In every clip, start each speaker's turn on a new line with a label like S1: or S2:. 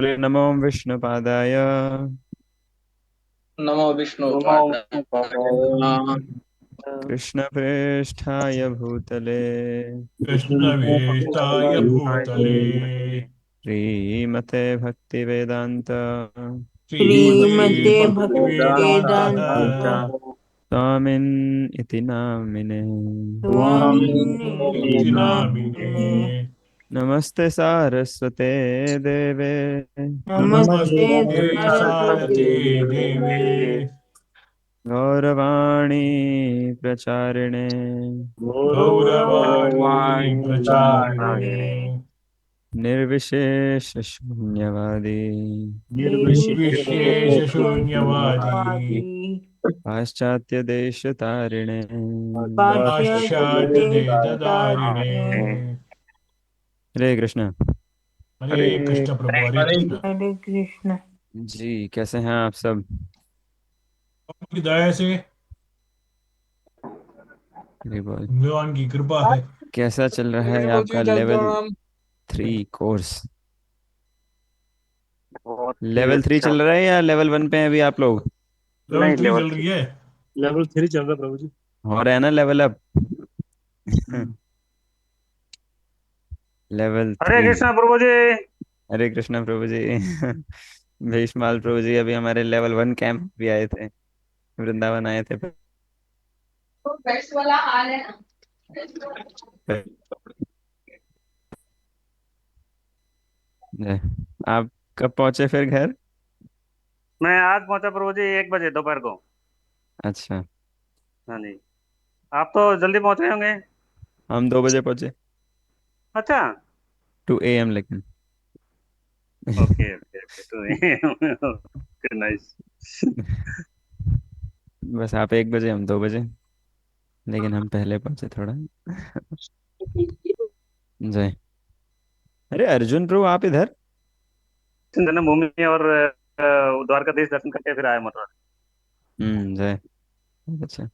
S1: नमो विष्णुपादाय
S2: नमो विष्णुपादाय
S1: कृष्णप्रेष्ठाय भूतले
S3: कृष्णवेष्टाय भूतले
S1: श्रीमते भक्तिवेदान्त
S3: श्रीमते
S4: श्रीमते
S3: भक्तिवेदान्तः
S4: भक्तिवेदान्त
S1: स्वामिन् इति नामिने।
S4: स्वामिन्नेति
S3: इति नामिने।
S4: नामिने।
S1: नमस्ते सारस्वते देवे
S4: नमस्ते
S3: नमस्ते
S4: सरस्वती
S3: सारते देवे
S1: गौरवाणी प्रचारिणे
S3: गौरवाणी प्रचारिणे
S1: निर्विशेषशून्यवादी
S3: निर्विशेषशून्यवादी
S1: पाश्चात्यदेशतारिणे
S3: पाश्चात्यदेशतारिणे।
S4: पाश्चात्यदेशतारिणे।
S1: हरे कृष्ण।
S3: हरे कृष्ण प्रभु हरे कृष्ण।
S4: हरे कृष्ण।
S1: जी कैसे हैं आप सब?
S3: की दया से
S1: हरि बोल।
S3: भगवान की कृपा है।
S1: कैसा चल रहा है आपका लेवल 3 कोर्स?
S2: बहुत ही
S1: लेवल 3
S2: अच्छा।
S1: चल रहा है या लेवल 1 पे हैं अभी आप लोग?
S3: लेवल
S2: नहीं,
S3: 3
S2: लेवल
S3: चल
S2: थ्री।
S3: रही है।
S5: लेवल 3 चल रहा है प्रभु जी।
S1: हो रहा है ना लेवल अप?
S3: हम्म।
S1: लेवल
S2: हरे
S1: 3।
S2: कृष्णा प्रभु जी।
S1: हरे कृष्ण प्रभु जी। भीष्माल प्रभु जी अभी हमारे लेवल 1 कैंप भी आए थे, वृंदावन आए थे।
S6: तो बेस्ट वाला हाल है ना।
S1: आप कब पहुंचे फिर घर?
S2: मैं आज पहुंचा प्रभु जी 1 बजे दोपहर को।
S1: अच्छा।
S2: हाँ जी। आप तो जल्दी पहुंच गए होंगे।
S1: हम 2 बजे पहुंचे।
S2: अच्छा।
S1: 2 AM लेकिन।
S2: ओके ओके ओके तो नाइस।
S1: बस आप 1 बजे, हम 2 बजे, लेकिन हम पहले पहुंचे थोड़ा। जय। अरे अर्जुन प्रभु आप इधर?
S2: जन्मभूमि और द्वारकाधीश दर्शन करके फिर आया मथुरा।
S1: जय। अच्छा।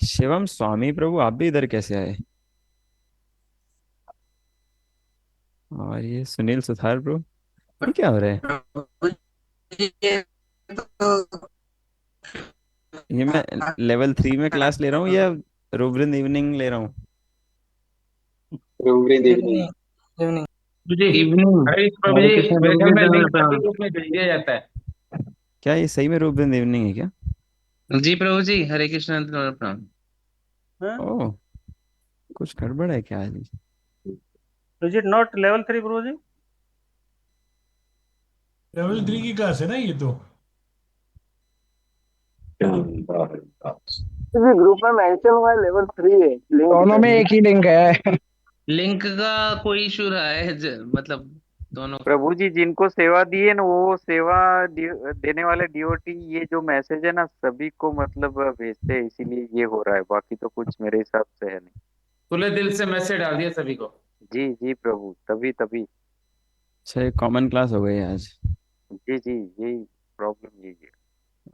S1: शिवम स्वामी प्रभु आप भी इधर कैसे आए? और ये सुनील सुथार प्रभु, ये क्या हो रहा है? ये मैं लेवल 3 में क्लास ले रहा हूँ या रुद्र इवनिंग ले रहा हूँ?
S2: Every evening.
S4: इवनिंग।
S5: जी इवनिंग।
S7: हरे प्रभु
S5: हरे
S7: जी,
S5: कृष्ण
S7: मेरे
S5: प्रभु
S7: ख्याल
S5: जी
S7: में लिंक
S5: दंडवत
S7: सभी
S5: प्रणाम।
S7: ग्रुप में भेज दिया जाता है।
S1: क्या ये सही में रुद्र इवनिंग है क्या?
S7: जी प्रभु जी, हरे कृष्ण प्रणाम।
S2: हाँ।
S1: ओह, कुछ गड़बड़ है क्या आज?
S2: Is it not level 3 Prabhu ji?
S3: Level 3 की क्लास है ना ये तो।
S2: ग्रुप में मेंशन हुआ है लेवल 3 है लिंक
S5: दोनों
S2: पे।
S5: में एक ही लिंक है।
S7: लिंक का कोई इशू रहा है मतलब दोनों का।
S2: प्रभु जी जिनको सेवा दी है ना वो सेवा देने वाले डीओटी ये जो मैसेज है ना सभी को मतलब भेजते हैं इसीलिए ये हो रहा है, बाकी तो कुछ मेरे हिसाब से है नहीं।
S7: खुले दिल से मैसेज डाल दिया सभी को।
S2: जी जी प्रभु, तभी तभी।
S1: अच्छा, ये कॉमन क्लास हो गई आज।
S2: जी जी, यही प्रॉब्लम यही है।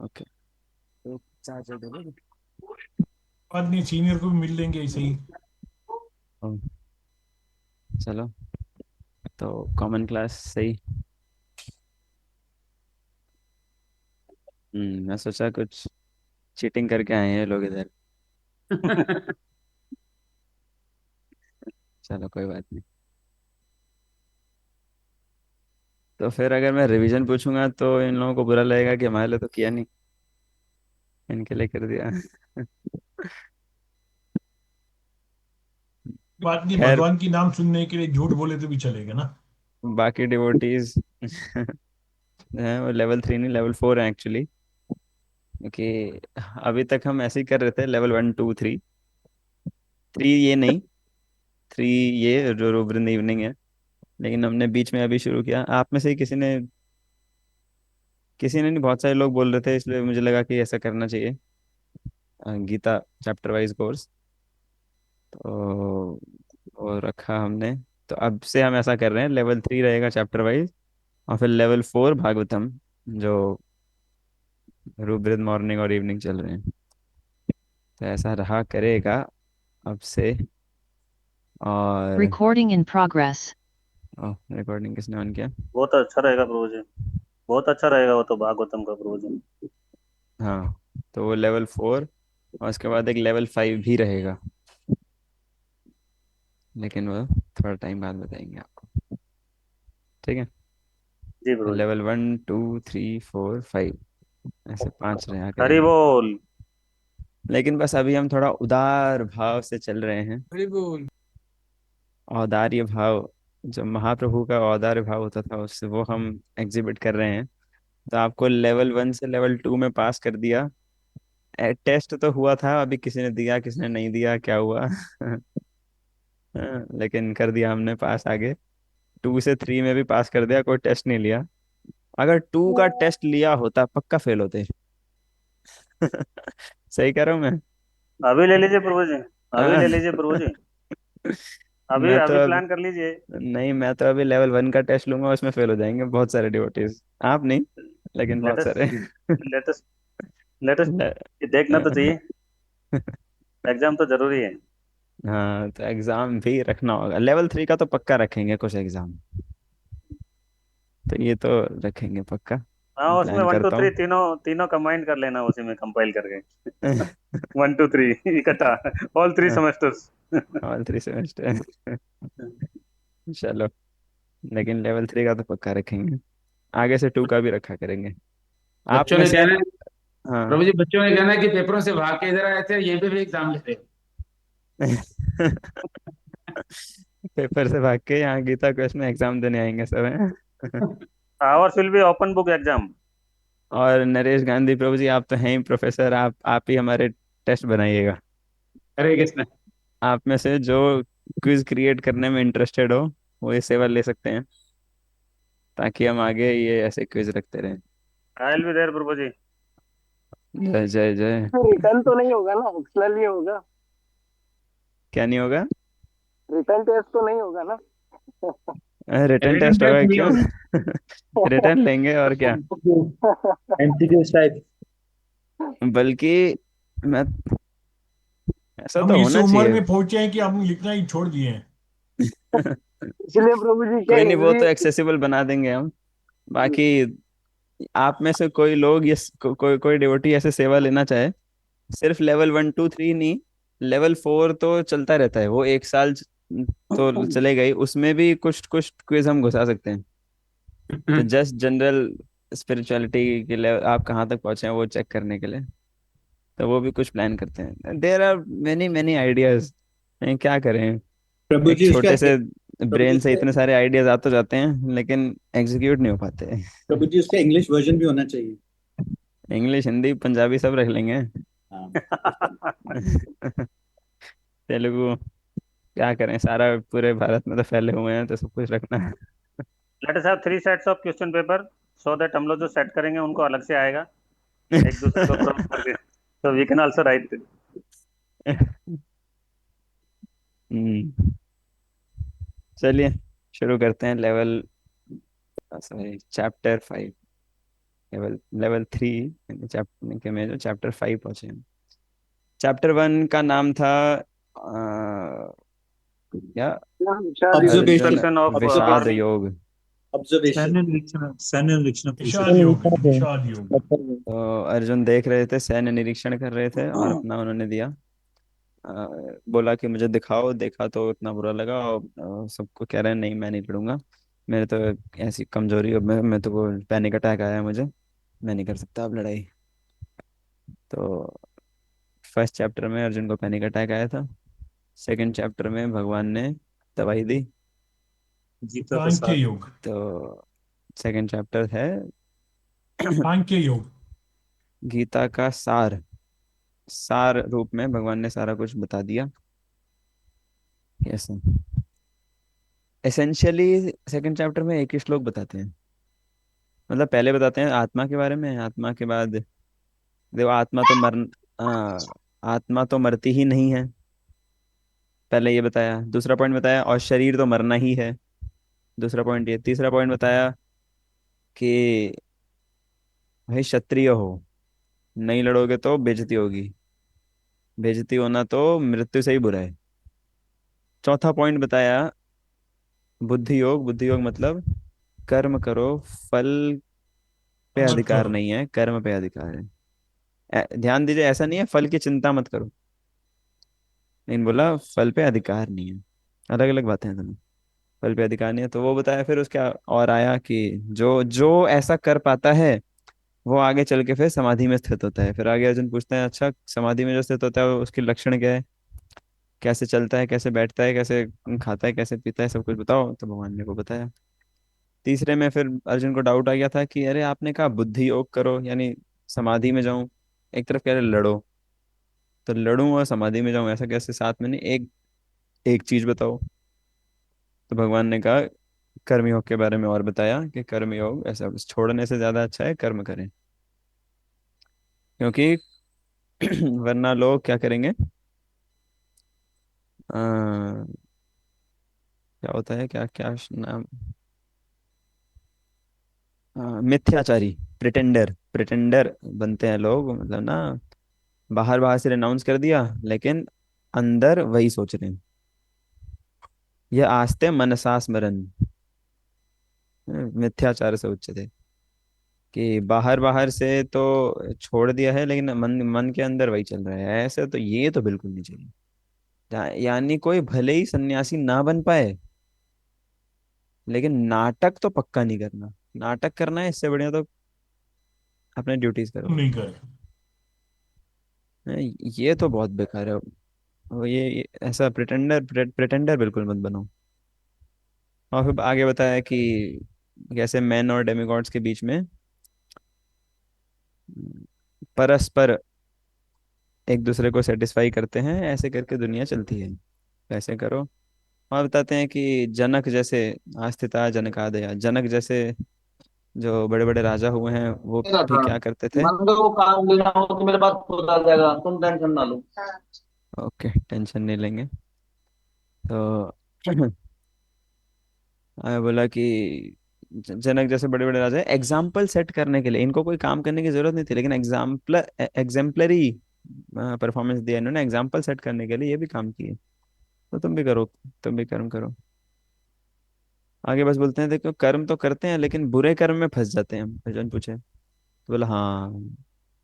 S1: ओके, तो चार्जर दे दोगे?
S3: बाद में सीनियर को भी मिल लेंगे ऐसे ही।
S1: ओह, चलो, तो कॉमन क्लास सही। मैं सोचा कुछ चीटिंग करके आए हैं लोग इधर। चलो कोई बात नहीं। तो फिर अगर मैं रिवीजन पूछूंगा तो इन लोगों को बुरा लगेगा कि हमारे लिए तो किया नहीं, इनके लिए कर दिया।
S3: बात नहीं,
S1: खैर,
S3: भगवान की नाम सुनने के लिए झूठ बोले तो भी चलेगा ना।
S1: बाकी डिवोटीज हैं वो लेवल 3 नहीं लेवल 4 है एक्चुअली, क्योंकि अभी तक हम ऐसे ही कर रहे थे लेवल 1 2 3। 3 ये नहीं, 3 ये जो रुद्र इवनिंग है, लेकिन हमने बीच में अभी शुरू किया। आप में से ही किसी ने नहीं, बहुत सारे लोग बोल रहे थे, इसलिए मुझे लगा कि ऐसा करना चाहिए, गीता चैप्टर वाइज कोर्स। तो वो रखा हमने। तो अब से हम ऐसा कर रहे हैं, लेवल 3 रहेगा चैप्टर वाइज, और फिर लेवल 4 भागवतम, जो रुद्र मॉर्निंग और इवनिंग चल रहे हैं। तो ऐसा रहा करेगा अब से। और
S8: Recording in progress.
S1: रिकॉर्डिंग किसने ऑन किया?
S5: बहुत अच्छा रहेगा प्रभु जी, बहुत अच्छा रहेगा वो तो भागवतम का प्रभु जी।
S1: हाँ, तो वो लेवल 4, और उसके बाद एक लेवल 5 भी रहेगा, लेकिन वो थोड़ा टाइम बाद बताएंगे आपको। ठीक है।
S5: जी प्रभु जी।
S1: लेवल 1 2 3 4 5, ऐसे 5 रहा
S5: हरि
S1: करेंगे।
S5: बोल।
S1: लेकिन बस अभी हम थोड़ा उदार भाव से चल रहे हैं।
S3: हरि बोल।
S1: औदार्य भाव, जो महाप्रभु का औदार्य भाव होता था, उससे वो हम एग्जिबिट कर रहे हैं। तो आपको लेवल 1 से लेवल 2 में पास कर दिया। टेस्ट तो हुआ था, अभी किसी ने दिया किसने नहीं दिया क्या हुआ हाँ, लेकिन कर दिया हमने पास आगे। 2 से 3 में भी पास कर दिया, कोई टेस्ट नहीं लिया। अगर 2 का टेस्ट लिया होता पक्का फेल होते सही कह रहा हूँ मैं?
S5: अभी ले लीजिए प्रभु जी, अभी
S1: हाँ।
S5: ले लीजिए प्रभु जी, अभी
S1: मैं तो
S5: अभी
S1: अब
S5: प्लान कर लीजिए।
S1: नहीं, मैं तो अभी लेवल 1 का टेस्ट लूंगा, उसमें फेल हो जाएंगे बहुत सारे डिवोटीज। आप नहीं, लेकिन बहुत
S5: लेटेस्ट
S1: सारे
S5: लेटेस्ट लेटेस्ट
S1: ले-
S5: देखना तो चाहिए, एग्जाम तो जरूरी है।
S1: हाँ, तो एग्जाम भी रखना होगा। लेवल 3 का तो पक्का रखेंगे कुछ एग्जाम, तो ये तो रखेंगे पक्का।
S5: हाँ उसमें
S1: प्लान
S5: वन टू
S1: करता
S5: थ्री
S1: हूँ
S5: तीनों तीनों कंबाइंड कर लेना उसी में कंपाइल करके। 1 2 3 इकट्ठा, ऑल 3 सेमेस्टर्स।
S1: ऑल 3 सेमेस्टर चलो, लेकिन लेवल 3 का तो पक्का रखेंगे। आगे से 2 का भी रखा करेंगे। आप
S8: बच्चों
S1: में
S8: ने
S1: से।
S8: कहना है,
S1: हाँ
S8: प्रभु जी बच्चों ने कहना है कि पेपरों से भाग के इधर आए थे, ये भी एग्जाम ले रहे
S1: पेपर से भाग के यहाँ गीता क्वेस्ट में एग्जाम देने आएंगे सब हैं
S5: hours will be open book exam.
S1: और नरेश गांधी प्रभु जी, आप तो हैं ही प्रोफेसर, आप ही हमारे टेस्ट बनाइएगा।
S8: हरे कृष्ण।
S1: आप में से जो क्विज क्रिएट करने में इंटरेस्टेड हो, वो ये सेवा ले सकते हैं, ताकि हम आगे ये ऐसे क्विज रखते रहें।
S5: आई विल बी देयर प्रभु जी।
S1: जय जय जय।
S9: रिटर्न तो नहीं होगा ना, ऑप्शनल ही होगा।
S1: क्या नहीं होगा?
S9: रिटर्न टेस्ट तो नहीं होगा ना?
S1: रिटर्न
S8: रिटर्न
S1: टेस्ट
S8: टेस्ट
S1: होगा
S8: नहीं
S1: क्यों?
S8: होगा।
S1: रिटर्न लेंगे और क्या।
S8: MCQ type.
S1: बल्कि मैं, ऐसा
S3: हम
S1: तो
S3: इस
S1: होना
S3: उम्र
S1: चाहिए
S3: में पहुंचे हैं कि हम लिखना ही छोड़ दिए हैं।
S9: इसलिए प्रभु जी
S1: कोई
S9: कह
S1: नहीं, वो
S9: रही
S1: तो एक्सेसिबल बना देंगे हम। बाकी आप में से कोई लोग ये कोई कोई डिवोटी ऐसे सेवा लेना चाहे, सिर्फ लेवल 1 2 3 नहीं, लेवल 4 तो चलता रहता है, वो एक साल तो चलेगा ही, उसमें भी कुछ कुछ क्विज हम घुसा सकते हैं। तो जस्ट जनरल स्पिरिचुअलिटी के लेवल आप कहाँ तक पहुंचे हैं वो चेक करने के लिए, तो वो भी कुछ प्लान करते हैं। There are many many ideas. क्या करें,
S8: प्रभु
S1: एक
S8: जी उसका
S1: छोटे से
S8: प्रभु जी
S1: ब्रेन से
S8: उसका
S1: इतने सारे आइडियाज आते जाते हैं, लेकिन एग्जीक्यूट नहीं हो पाते
S8: प्रभु जी उसका इंग्लिश वर्जन भी होना चाहिए।
S1: इंग्लिश हिंदी पंजाबी सब रख लेंगे
S8: हाँ।
S1: तेलुगु, क्या करें, सारा पूरे भारत में तो फैले हुए हैं, तो सब कुछ रखना है
S5: let us have 3 sets of question paper, so that हम लोग जो सेट करेंगे उनको अलग से आएगा, एक दूसरे को क्रॉस करके, so we can also write it.
S1: हम्म, चलिए शुरू करते हैं। Level, sorry, chapter 5। Level level 3 chapter के में जो चैप्टर 5 पहुंचे हैं। चैप्टर 1 का नाम था क्या? अर्जुन
S5: Observation of
S1: विषाद
S5: army.
S1: योग।
S8: ऑब्जर्वेशन।
S3: विषाद योग, विषाद योग।
S1: तो अर्जुन देख रहे थे, सैन्य निरीक्षण कर रहे थे, और अपना उन्होंने दिया। बोला कि मुझे दिखाओ, देखा तो इतना बुरा लगा, और सबको कह रहे हैं नहीं मैं नहीं लड़ूंगा, मेरे तो ऐसी कमजोरी, और मैं तो वो पैनिक अटैक आया है मुझे, मैं नहीं कर सकता अब लड़ाई। तो फर्स्ट चैप्टर में अर्जुन को पैनिक अटैक आया था। सेकंड चैप्टर में भगवान ने दवाई दी।
S8: गीता
S3: सांख्य
S8: प्रसाद।
S3: योग।
S1: तो सेकंड चैप्टर है
S3: सांख्य योग।
S1: गीता का सार। सार रूप में भगवान ने सारा कुछ बता दिया कैसे। एसेंशियली सेकंड चैप्टर में एक ही श्लोक बताते हैं, मतलब पहले बताते हैं आत्मा के बारे में, आत्मा के बाद देखो आत्मा तो हाँ, आत्मा तो मरती ही नहीं है, पहले ये बताया। दूसरा पॉइंट बताया और शरीर तो मरना ही है, दूसरा पॉइंट ये। तीसरा पॉइंट बताया कि भाई क्षत्रिय हो, नहीं लड़ोगे तो बेइज्जती होगी, बेइज्जती होना तो मृत्यु से ही बुरा है। चौथा पॉइंट बताया बुद्धि योग मतलब कर्म करो, फल पे
S3: मत
S1: अधिकार
S3: करो।
S1: नहीं है, कर्म पे अधिकार है। ध्यान दीजिए, ऐसा नहीं है फल की चिंता मत करो, लेकिन बोला फल पे अधिकार नहीं है, अलग अलग बातें हैं दोनों। फल पे अधिकार नहीं है तो वो बताया, फिर उसका और आया कि जो जो ऐसा कर पाता है वो आगे चल के फिर समाधि में स्थित होता है। फिर आगे अर्जुन पूछते हैं, अच्छा समाधि में जो स्थित होता है उसके लक्षण क्या है, कैसे चलता है, कैसे बैठता है, कैसे खाता है, कैसे पीता है, सब कुछ बताओ। तो भगवान ने को बताया। तीसरे में फिर अर्जुन को डाउट आ गया था कि अरे आपने कहा बुद्धि योग करो, यानी समाधि में जाऊं, एक तरफ कह रहे लड़ो, तो लड़ूं और समाधि में जाऊं, ऐसा कैसे साथ में नहीं, एक एक चीज बताओ। तो भगवान ने कहा कर्मयोग के बारे में और बताया कि कर्मयोग ऐसा छोड़ने से ज्यादा अच्छा है कर्म करें, क्योंकि वरना लोग क्या करेंगे, क्या होता है, क्या क्या नाम, मिथ्याचारी, प्रिटेंडर, प्रिटेंडर बनते हैं लोग, मतलब ना बाहर बाहर से अनाउंस कर दिया लेकिन अंदर वही सोच रहे हैं। ये आस्ते मनसा स्मरण, मिथ्याचार से उच्चते, कि बाहर बाहर से तो छोड़ दिया है लेकिन मन मन के अंदर वही चल रहा है, ऐसे तो ये तो बिल्कुल नहीं चाहिए। यानी कोई भले ही सन्यासी ना बन पाए लेकिन नाटक तो पक्का नहीं करना। नाटक करना है इससे बढ़िया तो अपने ड्यूटीज करो।
S3: नहीं करे।
S1: ये तो बहुत बेकार है। वो ये ऐसा प्रिटेंडर प्रिटेंडर बिल्कुल मत बनो। और फिर आगे बताया कि कैसे मैन और डेमिगॉड्स के बीच में परस्पर एक दूसरे को सेटिस्फाई करते हैं, ऐसे करके दुनिया चलती है, ऐसे करो। और बताते हैं कि जनक जैसे, आस्थिता जनकादया, जनक जैसे जो बड़े बड़े राजा हुए हैं वो
S9: मेरा
S1: भी
S9: था,
S1: क्या करते थे।
S9: मन को काम लेना हो तो मेरे पास खुद आ जाएगा, तुम टेंशन ना लो।
S1: ओके, टेंशन नहीं लेंगे। तो बोला कि जनक जैसे बड़े बड़े राजा एग्जाम्पल सेट करने के लिए, इनको कोई काम करने की जरूरत नहीं थी लेकिन एग्जाम्पलरी परफॉर्मेंस दिया इन्होंने, एग्जाम्पल सेट करने के लिए ये भी काम किए। तो तुम भी करो, तुम भी कर्म करो। आगे बस बोलते हैं देखो कर्म तो करते हैं लेकिन बुरे कर्म में फंस जाते हैं हम। अर्जुन पूछे तो बोला हाँ।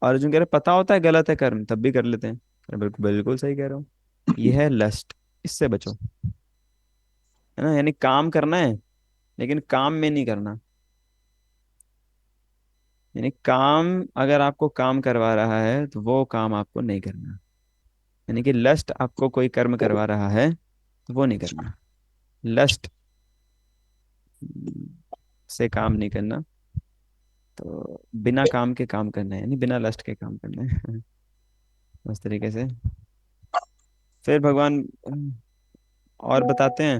S1: और अर्जुन कह रहे पता होता है गलत है कर्म तब भी कर लेते हैं। अरे बिल्कुल बिल्कुल सही कह रहा हूँ, ये है लस्ट, इससे बचो, है ना। यानी काम करना है लेकिन काम में नहीं करना। यानी काम, अगर आपको काम करवा रहा है तो वो काम आपको नहीं करना। यानी कि लस्ट आपको कोई कर्म करवा रहा है तो वो नहीं करना। लस्ट से काम नहीं करना, तो बिना काम के काम करना है, यानी बिना लस्ट के काम करना है। उस तरीके से फिर भगवान और बताते हैं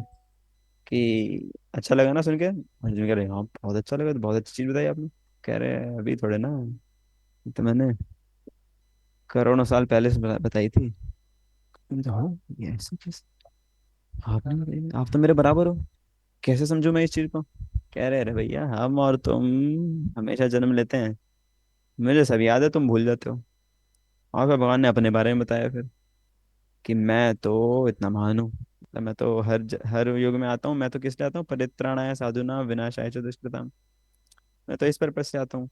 S1: कि अच्छा लगा ना सुन के। अर्जुन कह रहे हाँ बहुत अच्छा लगा, तो बहुत अच्छी चीज बताई आपने। कह रहे हैं अभी थोड़े ना, तो मैंने करोड़ों साल पहले से बताई थी। मैं तो, हाँ ये ऐसा कैसे आपने बताई? आप तो मेरे बराबर हो, कैसे समझूं मैं इस चीज को। कह रहे अरे भैया हम और तुम हमेशा जन्म लेते हैं, मुझे सब याद है, तुम भूल जाते हो। और फिर भगवान ने अपने बारे में बताया फिर कि मैं तो इतना महान हूँ, मतलब मैं तो हर युग में आता हूँ। मैं तो किस लिए आता हूँ, परित्राणाय साधुनां विनाशाय च दुष्कृताम्, मैं तो इस पर्पज से आता हूँ।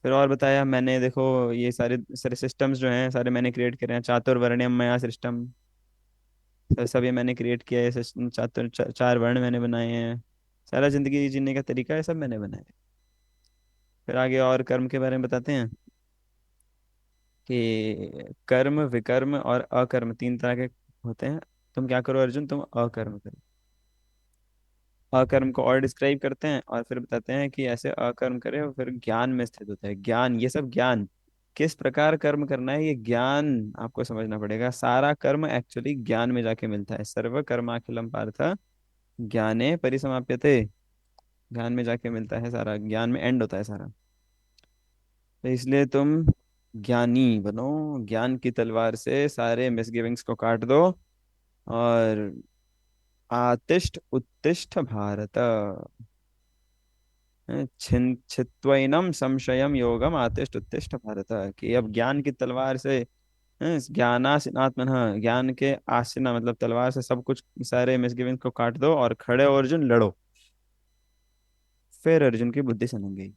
S1: फिर और बताया मैंने, देखो ये सारे सारे सिस्टम्स जो हैं सारे मैंने क्रिएट करे हैं, चातुर्वर्ण्यम मया सृष्टम, तो सब ये मैंने क्रिएट किया है। चार वर्ण मैंने बनाए हैं, सारा जिंदगी जीने का तरीका है सब मैंने बनाया है। फिर आगे और कर्म के बारे में बताते हैं कि कर्म, विकर्म और अकर्म तीन तरह के होते हैं। तुम क्या करो अर्जुन, तुम अकर्म करो। अकर्म को और डिस्क्राइब करते हैं और फिर बताते हैं कि ऐसे अकर्म करे और फिर ज्ञान में स्थित होता है। ज्ञान, ये सब ज्ञान, किस प्रकार कर्म करना है ये ज्ञान आपको समझना पड़ेगा। सारा कर्म एक्चुअली ज्ञान में जाके मिलता है। सर्व कर्माखिलम पार्थ ज्ञाने परिसमाप्यते, ज्ञान में जाके मिलता है सारा, ज्ञान में एंड होता है सारा। तो इसलिए तुम ज्ञानी बनो, ज्ञान की तलवार से सारे मिसगिविंग्स को काट दो। और आतिष्ठ उत्तिष्ठ भारत, छिन छित्वैनम संशयम योगम आतिष्ठ उत्तिष्ठ भारत, कि अब ज्ञान की तलवार से ज्ञानासिनात्मन, हाँ, ज्ञान के आसिना मतलब तलवार से सब कुछ सारे मिसगिविंग को काट दो और खड़े हो अर्जुन लड़ो। फिर अर्जुन की बुद्धि सनक गई।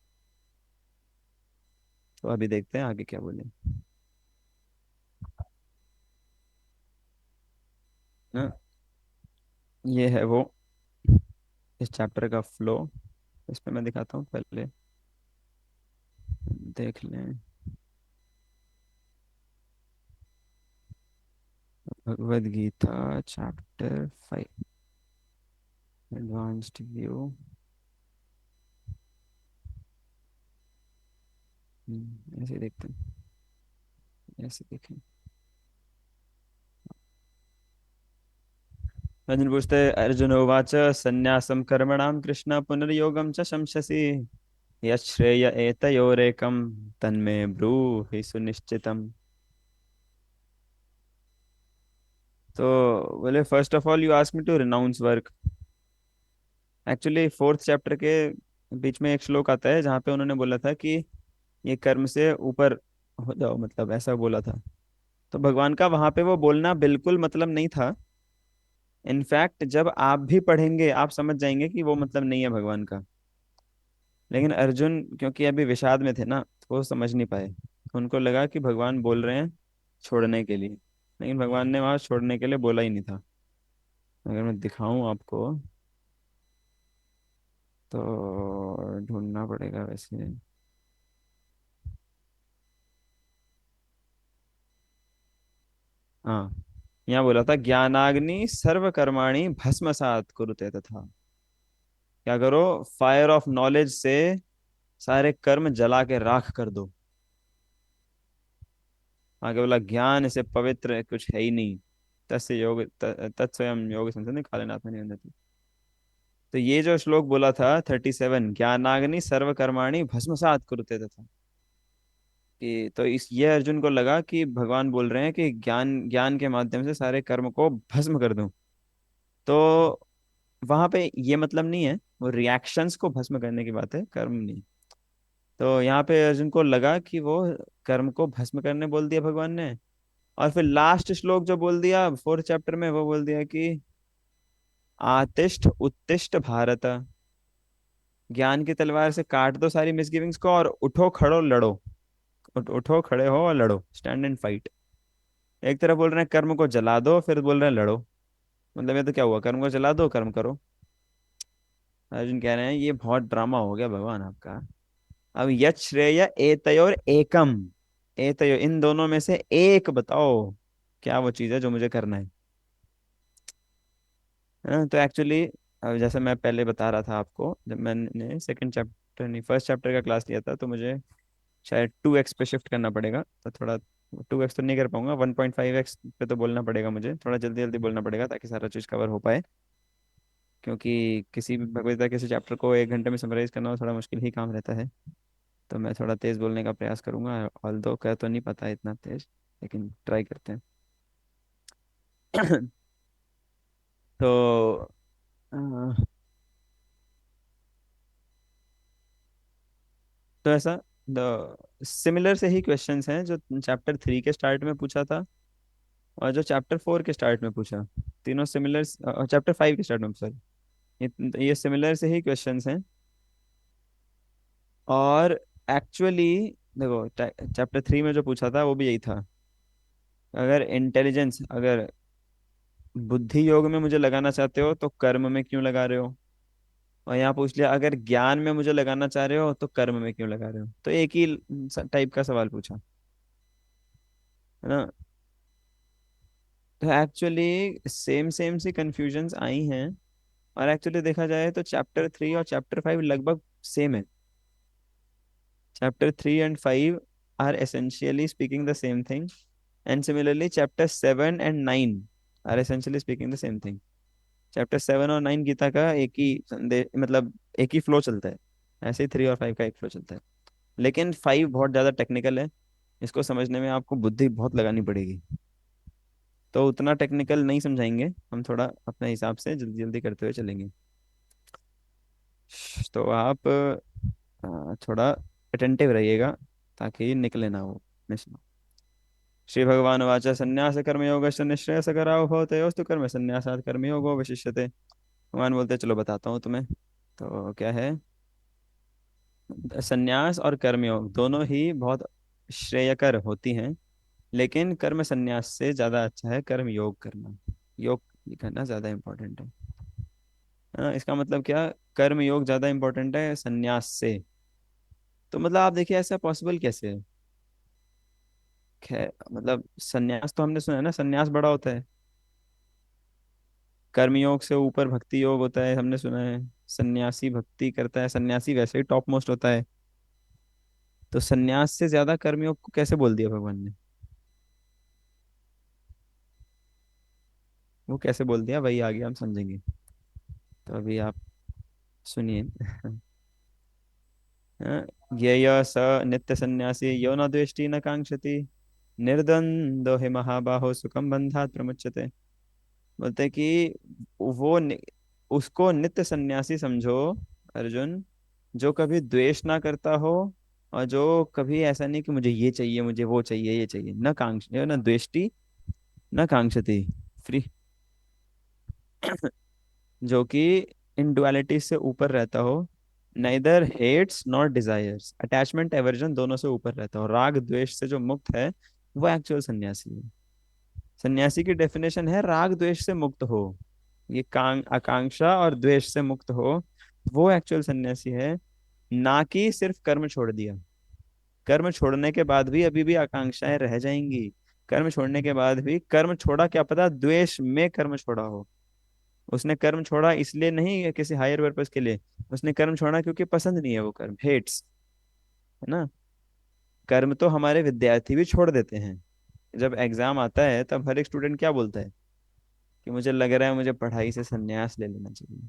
S1: तो अभी देखते हैं आगे क्या बोले ना। ये है वो इस चैप्टर का फ्लो। इस पे मैं दिखाता हूँ पहले, देख लें। Bhagavad Gita chapter 5, advanced view. ऐसे देखते हैं, ऐसे देखें। अर्जुन पूछते अर्जुन उवाच संन्यासं कर्मणां कृष्ण पुनर्योगं च शंससि यच्छ्रेय एतयोरेकं तन्मे ब्रूहि सुनिश्चितम्। तो बोले first of all you ask me to renounce work. Actually fourth chapter के बीच में एक श्लोक आता है जहाँ पे उन्होंने बोला था कि ये कर्म से ऊपर हो जाओ, मतलब ऐसा बोला था। तो भगवान का वहां पे वो बोलना बिल्कुल मतलब नहीं था। इनफैक्ट जब आप भी पढ़ेंगे आप समझ जाएंगे कि वो मतलब नहीं है भगवान का। लेकिन अर्जुन क्योंकि अभी विषाद में थे ना, तो वो समझ नहीं पाए। उनको लगा कि भगवान बोल रहे हैं छोड़ने के लिए, लेकिन भगवान ने वहां छोड़ने के लिए बोला ही नहीं था। अगर मैं दिखाऊं आपको तो ढूंढना पड़ेगा वैसे। हाँ, यहाँ बोला था ज्ञानाग्नि सर्व कर्माणि भस्मसात कुरुते तथा। क्या करो, फायर ऑफ नॉलेज से सारे कर्म जला के राख कर दो। आगे बोला ज्ञान से पवित्र कुछ है ही नहीं। तस्य योग तत्स्वयं योग संसदि कालेनाथ में निबध्यते। तो ये जो श्लोक बोला था 37, ज्ञानाग्नि सर्व कर्माणि भस्मसात कुरुते तथा, कि तो इस ये अर्जुन को लगा कि भगवान बोल रहे हैं कि ज्ञान ज्ञान के माध्यम से सारे कर्म को भस्म कर दूं। तो वहां पे ये मतलब नहीं है, वो रिएक्शंस को भस्म करने की बात है, कर्म नहीं। तो यहाँ पे अर्जुन को लगा कि वो कर्म को भस्म करने बोल दिया भगवान ने। और फिर लास्ट श्लोक जो बोल दिया फोर्थ चैप्टर में, वो बोल दिया कि आतिष्ठ उत्तिष्ठ भारत, ज्ञान की तलवार से काट दो सारी मिसगिविंग्स को और उठो खड़ो लड़ो। उठो खड़े हो और लड़ो, स्टैंड एंड फाइट। एक तरफ बोल रहे हैं कर्म को जला दो, फिर बोल रहे हैं लड़ो। मतलब ये तो क्या हुआ, कर्म को जला दो कर्म करो। अर्जुन कह रहे हैं ये बहुत ड्रामा हो गया भगवान आपका। अब यत श्रेय एतयोर एकम, एतयो इन दोनों में से एक बताओ क्या वो चीज है जो मुझे करना है। तो एक्चुअली अब जैसे मैं पहले बता रहा था आपको, जब मैंने सेकंड चैप्टर नहीं फर्स्ट चैप्टर का क्लास लिया था, तो मुझे शायद 2x पे शिफ्ट करना पड़ेगा। तो थोड़ा 2x तो नहीं कर पाऊंगा, 1.5x पे तो बोलना पड़ेगा मुझे, थोड़ा जल्दी जल्दी बोलना पड़ेगा ताकि सारा चीज़ कवर हो पाए। क्योंकि किसी भी भगवद गीता किसी चैप्टर को 1 घंटे में समराइज करना थोड़ा मुश्किल ही काम रहता है। तो मैं थोड़ा तेज बोलने का प्रयास करूंगा, ऑल दो कह तो नहीं पता इतना तेज, लेकिन ट्राई करते हैं। तो अ, तो ऐसा द सिमिलर से ही क्वेश्चंस हैं जो चैप्टर 3 के स्टार्ट में पूछा था और जो चैप्टर 4 के स्टार्ट में पूछा। तीनों सिमिलर, चैप्टर 5 के स्टार्ट में, सॉरी। ये सिमिलर से ही क्वेश्चंस हैं। और एक्चुअली देखो चैप्टर 3 में जो पूछा था वो भी यही था। अगर इंटेलिजेंस, अगर बुद्धि योग में मुझे लगाना चाहते हो तो कर्म में क्यों लगा रहे हो। और यहाँ पूछ लिया अगर ज्ञान में मुझे लगाना चाह रहे हो तो कर्म में क्यों लगा रहे हो। तो एक ही टाइप का सवाल पूछा, है ना। तो एक्चुअली सेम सेम सी कंफ्यूजन्स आई हैं। और एक्चुअली देखा जाए तो चैप्टर 3 और चैप्टर 5 लगभग सेम है। Chapter 3 and 5 are essentially speaking the same thing, and similarly chapter 7 and 9 are essentially speaking the same thing. Chapter 7 और 9 गीता का एक ही संदेश, मतलब एक ही फ्लो चलता है। ऐसे ही 3 और 5 का एक फ्लो चलता है। लेकिन 5 बहुत ज़्यादा टेक्निकल है, इसको समझने में आपको बुद्धि बहुत लगानी पड़ेगी। तो उतना टेक्निकल नहीं समझाएंगे हम, थोड़ा अपने हिसाब से जल्दी जल्दी करते हुए चलेंगे। तो आप थोड़ा अटेंटिव रहिएगा ताकि निकले ना वो मिस ना हो। श्री भगवान वाच संन्यास कर्मयोगश्च निःश्रेयसकराव भवतयोस्तु कर्म संन्यासात् कर्मयोगो विशिष्यते। भगवान बोलते चलो बताता हूँ तुम्हें। तो क्या है, संन्यास और कर्मयोग दोनों ही बहुत श्रेयकर होती हैं, लेकिन कर्म संन्यास से ज्यादा अच्छा है कर्म योग करना। योग करना ज्यादा इंपॉर्टेंट है। इसका मतलब क्या, कर्म योग ज्यादा इंपॉर्टेंट है संन्यास से। तो मतलब आप देखिए ऐसा पॉसिबल कैसे है। मतलब संन्यास तो हमने सुना है ना, संन्यास बड़ा होता है। कर्मयोग से ऊपर भक्ति योग होता है, हमने सुना है। सन्यासी भक्ति करता है, सन्यासी वैसे ही टॉप मोस्ट होता है। तो सन्यास से ज्यादा कर्मयोग को कैसे बोल दिया भगवान ने? वो कैसे बोल दिया वही आगे हम समझेंगे। तो अभी आप सुनिए। ये स नित्य सन्यासी यो न द्वेष्टि न कांक्षति निर्द्वंद्व हि महाबाहो सुखम बंधात प्रमुच्यते। बोलते हैं कि उसको नित्य सन्यासी समझो अर्जुन, जो कभी द्वेष ना करता हो, और जो कभी ऐसा नहीं कि मुझे ये चाहिए, मुझे वो चाहिए, ये चाहिए, न कांक्ष न द्वेष्टि न कांक्षति, फ्री, जो कि इन डुअलिटी से ऊपर रहता हो, neither hates nor desires, attachment aversion दोनों से ऊपर रहता हो, राग द्वेष से जो मुक्त है, वो एक्चुअल सन्यासी है। सन्यासी की डेफिनेशन है राग द्वेष से मुक्त हो, ये आकांक्षा और द्वेष से मुक्त हो, वो एक्चुअल सन्यासी है। ना कि सिर्फ कर्म छोड़ दिया। कर्म छोड़ने के बाद भी अभी भी आकांक्षाएं रह जाएंगी। कर्म छोड़ने के बाद भी, कर्म छोड़ा क्या पता द्वेष में कर्म छोड़ा हो। उसने कर्म छोड़ा इसलिए नहीं है किसी हायर पर्पस के लिए, उसने कर्म छोड़ा क्योंकि पसंद नहीं है वो कर्म, हेट्स, है ना। कर्म तो हमारे विद्यार्थी भी छोड़ देते हैं। जब एग्जाम आता है तब हर एक स्टूडेंट क्या बोलता है कि मुझे लग रहा है मुझे पढ़ाई से संन्यास ले लेना चाहिए।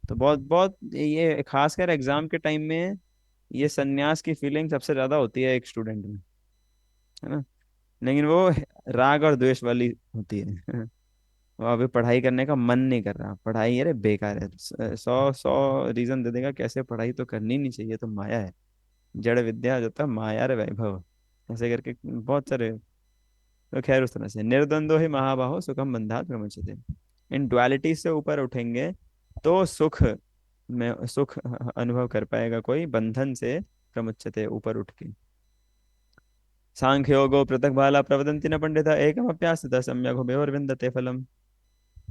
S1: तो बहुत बहुत ये खासकर एग्जाम के टाइम में ये संन्यास की फीलिंग सबसे ज्यादा होती है एक स्टूडेंट में, है ना। लेकिन वो राग और द्वेष वाली होती है। वो अभी पढ़ाई करने का मन नहीं कर रहा, पढ़ाई अरे बेकार है, 100 रीजन दे देगा कैसे पढ़ाई तो करनी नहीं चाहिए, तो माया है, जड़ विद्या जो था माया रे वैभव, ऐसे करके बहुत सारे। तो खैर उस तरह से निर्द्वंद्व ही महाबाहो सुखम बंधात प्रमुच्यते। इन डुअलिटी से ऊपर उठेंगे तो सुख में सुख अनुभव कर पाएगा कोई, बंधन से प्रमुच्यते ऊपर उठ के। सांख्य योगो पृथक बाला प्रवदंती न पंडिता एकम अभ्यासतः सम्यक उभयोर विन्दते फलम।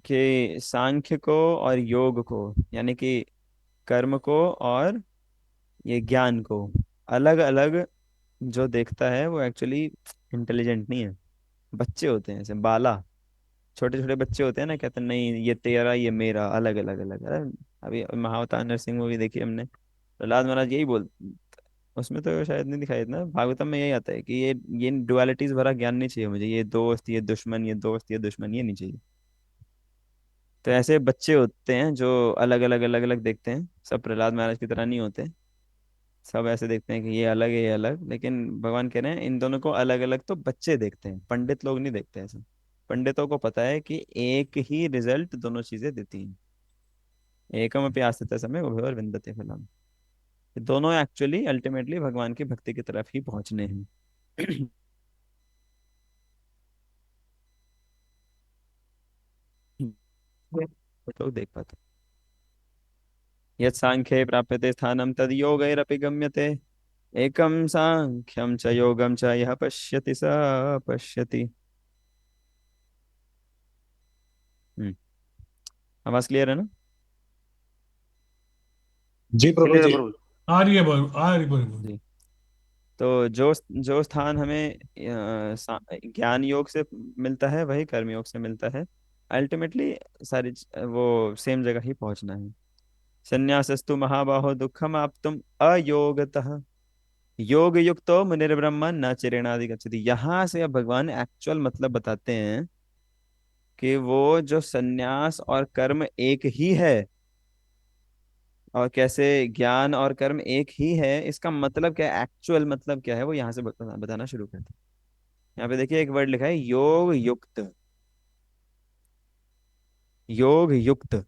S1: कि सांख्य को और योग को, यानी कि कर्म को और ये ज्ञान को अलग अलग जो देखता है वो एक्चुअली इंटेलिजेंट नहीं है। बच्चे होते हैं ऐसे बाला, छोटे छोटे बच्चे होते हैं ना, कहते हैं नहीं ये तेरा ये मेरा, अलग अलग अलग। अरे अभी महावतार नरसिंह मूवी देखी हमने, प्रहलाद महाराज यही बोल, उसमें तो शायद नहीं दिखाई इतना, भागवतम में यही आता है कि ये डुअलिटीज भरा ज्ञान नहीं चाहिए मुझे, ये दोस्त ये दुश्मन, ये दोस्त ये दुश्मन, ये नहीं चाहिए। तो ऐसे बच्चे होते हैं जो अलग अलग अलग अलग देखते हैं, सब प्रहलाद महाराज की तरह नहीं होते। सब ऐसे देखते हैं कि ये अलग है ये अलग, लेकिन भगवान कह रहे हैं इन दोनों को अलग अलग तो बच्चे देखते हैं, पंडित लोग नहीं देखते ऐसा। पंडितों को पता है कि एक ही रिजल्ट दोनों चीजें देती हैं। एकम अपि आस्थित समय उभयोर विन्दते फलम। ये दोनों एक्चुअली अल्टीमेटली भगवान की भक्ति की तरफ ही पहुंचने हैं। लोग देख पाते। यत् सांख्ये प्राप्यते स्थानं तद् योगैरपि गम्यते एकम सांख्यम च योगम च यह पश्यति स पश्यति। हम्म, आवाज क्लियर है ना?
S3: जी प्रभु
S5: क्लियर
S3: जी।
S5: प्रभु।
S3: आ रही है प्रभु, आ रही प्रभु।
S1: जी। तो जो जो स्थान हमें ज्ञान योग से मिलता है वही कर्म योग से मिलता है। अल्टीमेटली सारी वो सेम जगह ही पहुंचना है। संन्यासस्तु महाबाहो दुखम आप तुम अयोगतः योग युक्तो मुनिर्ब्रह्म न चिरेणादि गच्छति। यहाँ से अब भगवान एक्चुअल मतलब बताते हैं कि वो जो सन्यास और कर्म एक ही है, और कैसे ज्ञान और कर्म एक ही है, इसका मतलब क्या है, एक्चुअल मतलब क्या है, वो यहाँ से बताना शुरू करते हैं। यहाँ पे देखिए एक वर्ड लिखा है योग युक्त। योग युक्त,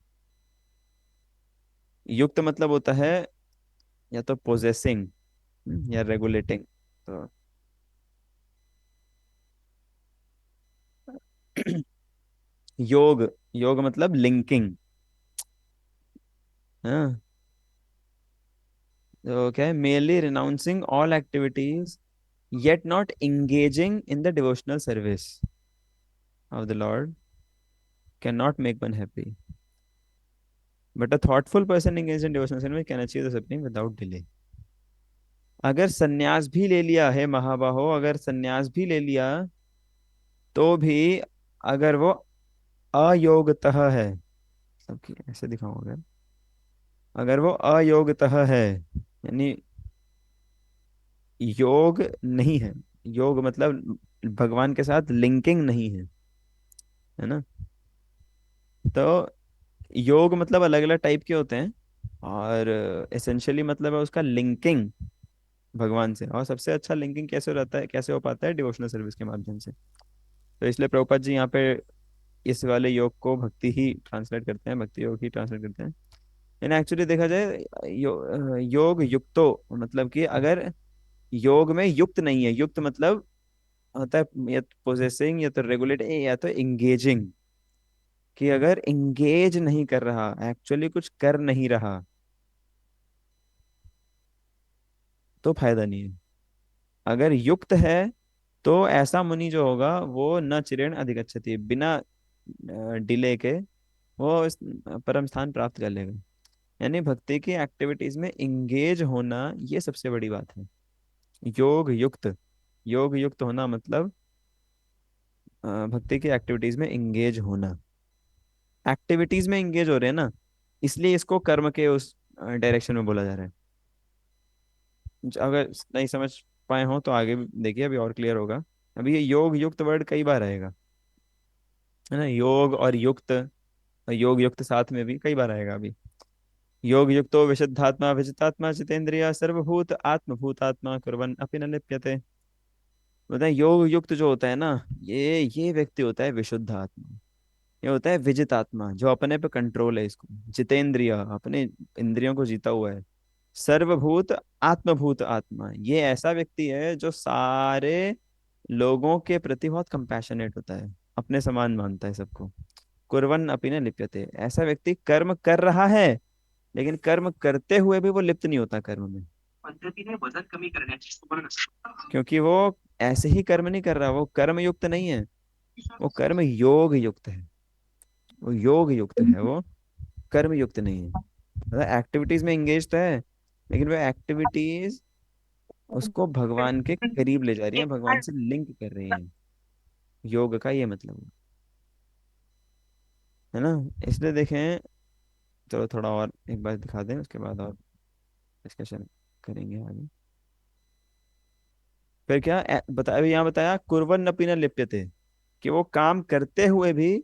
S1: युक्त मतलब होता है या तो पोजेसिंग या रेगुलेटिंग। तो योग, योग मतलब लिंकिंग। हाँ, तो क्या है, merely renouncing all activities yet not engaging in the devotional service of the Lord cannot make one happy. But a thoughtful person engaged in devotional service can achieve the supreme without delay. अगर सन्यास भी ले लिया है महाबाहो, अगर सन्यास भी ले लिया तो भी, अगर वो अयोगतः है, सबकी ऐसे दिखाऊंगा, अगर वो अयोगतः है, यानी योग नहीं है, योग मतलब भगवान के साथ लिंकिंग नहीं है ना। तो योग मतलब अलग अलग टाइप के होते हैं, और एसेंशियली मतलब है उसका लिंकिंग भगवान से। और सबसे अच्छा लिंकिंग कैसे रहता है, कैसे हो पाता है, डिवोशनल सर्विस के माध्यम से। तो इसलिए प्रभुपाद जी यहाँ पे इस वाले योग को भक्ति ही ट्रांसलेट करते हैं, भक्ति योग ही ट्रांसलेट करते हैं। यानी एक्चुअली देखा जाए, योग युक्तो मतलब कि अगर योग में युक्त नहीं है, युक्त मतलब होता है या तो पोजेसिंग या तो रेगुलेट या तो इंगेजिंग, कि अगर इंगेज नहीं कर रहा, एक्चुअली कुछ कर नहीं रहा, तो फायदा नहीं है। अगर युक्त है तो ऐसा मुनि जो होगा वो न चिरेण अधिगच्छति, बिना डिले के वो इस परम स्थान प्राप्त कर लेगा। यानी भक्ति की एक्टिविटीज में इंगेज होना, ये सबसे बड़ी बात है। योग युक्त, योग युक्त होना मतलब भक्ति की एक्टिविटीज में इंगेज होना। एक्टिविटीज में इंगेज हो रहे हैं ना, इसलिए इसको कर्म के उस डायरेक्शन में बोला जा रहा है। अगर नहीं समझ पाए हो तो आगे भी देखिए, अभी और क्लियर होगा। अभी ये योग युक्त वर्ड कई बार आएगा, है ना, योग और युक्त, योग युक्त साथ में भी कई बार आएगा अभी। योग युक्तो विशुद्धात्मा विजितात्मा जितेंद्रिय सर्वभूत आत्मभूतात्मा कुर्वन् अपि न लिप्यते। बताए योग युक्त जो होता है ना, ये व्यक्ति होता है विशुद्ध आत्मा, ये होता है विजित आत्मा, जो अपने पे कंट्रोल है, इसको जितेंद्रिय, अपने इंद्रियों को जीता हुआ है। सर्वभूत आत्मभूत आत्मा, ये ऐसा व्यक्ति है जो सारे लोगों के प्रति बहुत कंपैशनेट होता है, अपने समान मानता है सबको। कुर्वन् अपि न लिप्यते, ऐसा व्यक्ति कर्म कर रहा है, लेकिन कर्म करते हुए भी वो लिप्त नहीं होता कर्म में। पद्धतीने वजन कमी करण्याची सुवर्ण, क्योंकि वो ऐसे ही कर्म नहीं कर रहा, वो कर्म युक्त नहीं है, वो कर्म योग युक्त है, वो योग युक्त है, वो कर्म युक्त नहीं है। मतलब एक्टिविटीज में एंगेज तो है, लेकिन वो एक्टिविटीज उसको भगवान के करीब ले जा रही हैं, भगवान से लिंक कर रही हैं। योग का ये मतलब है ना। इसलिए देखें, चलो थोड़ा और एक बार दिखा दें, उसके बाद और डिस्कशन करेंगे आगे। फिर क्या बताया, यहाँ बताया कुर्वन् अपि न लिप्यते, कि वो काम करते हुए भी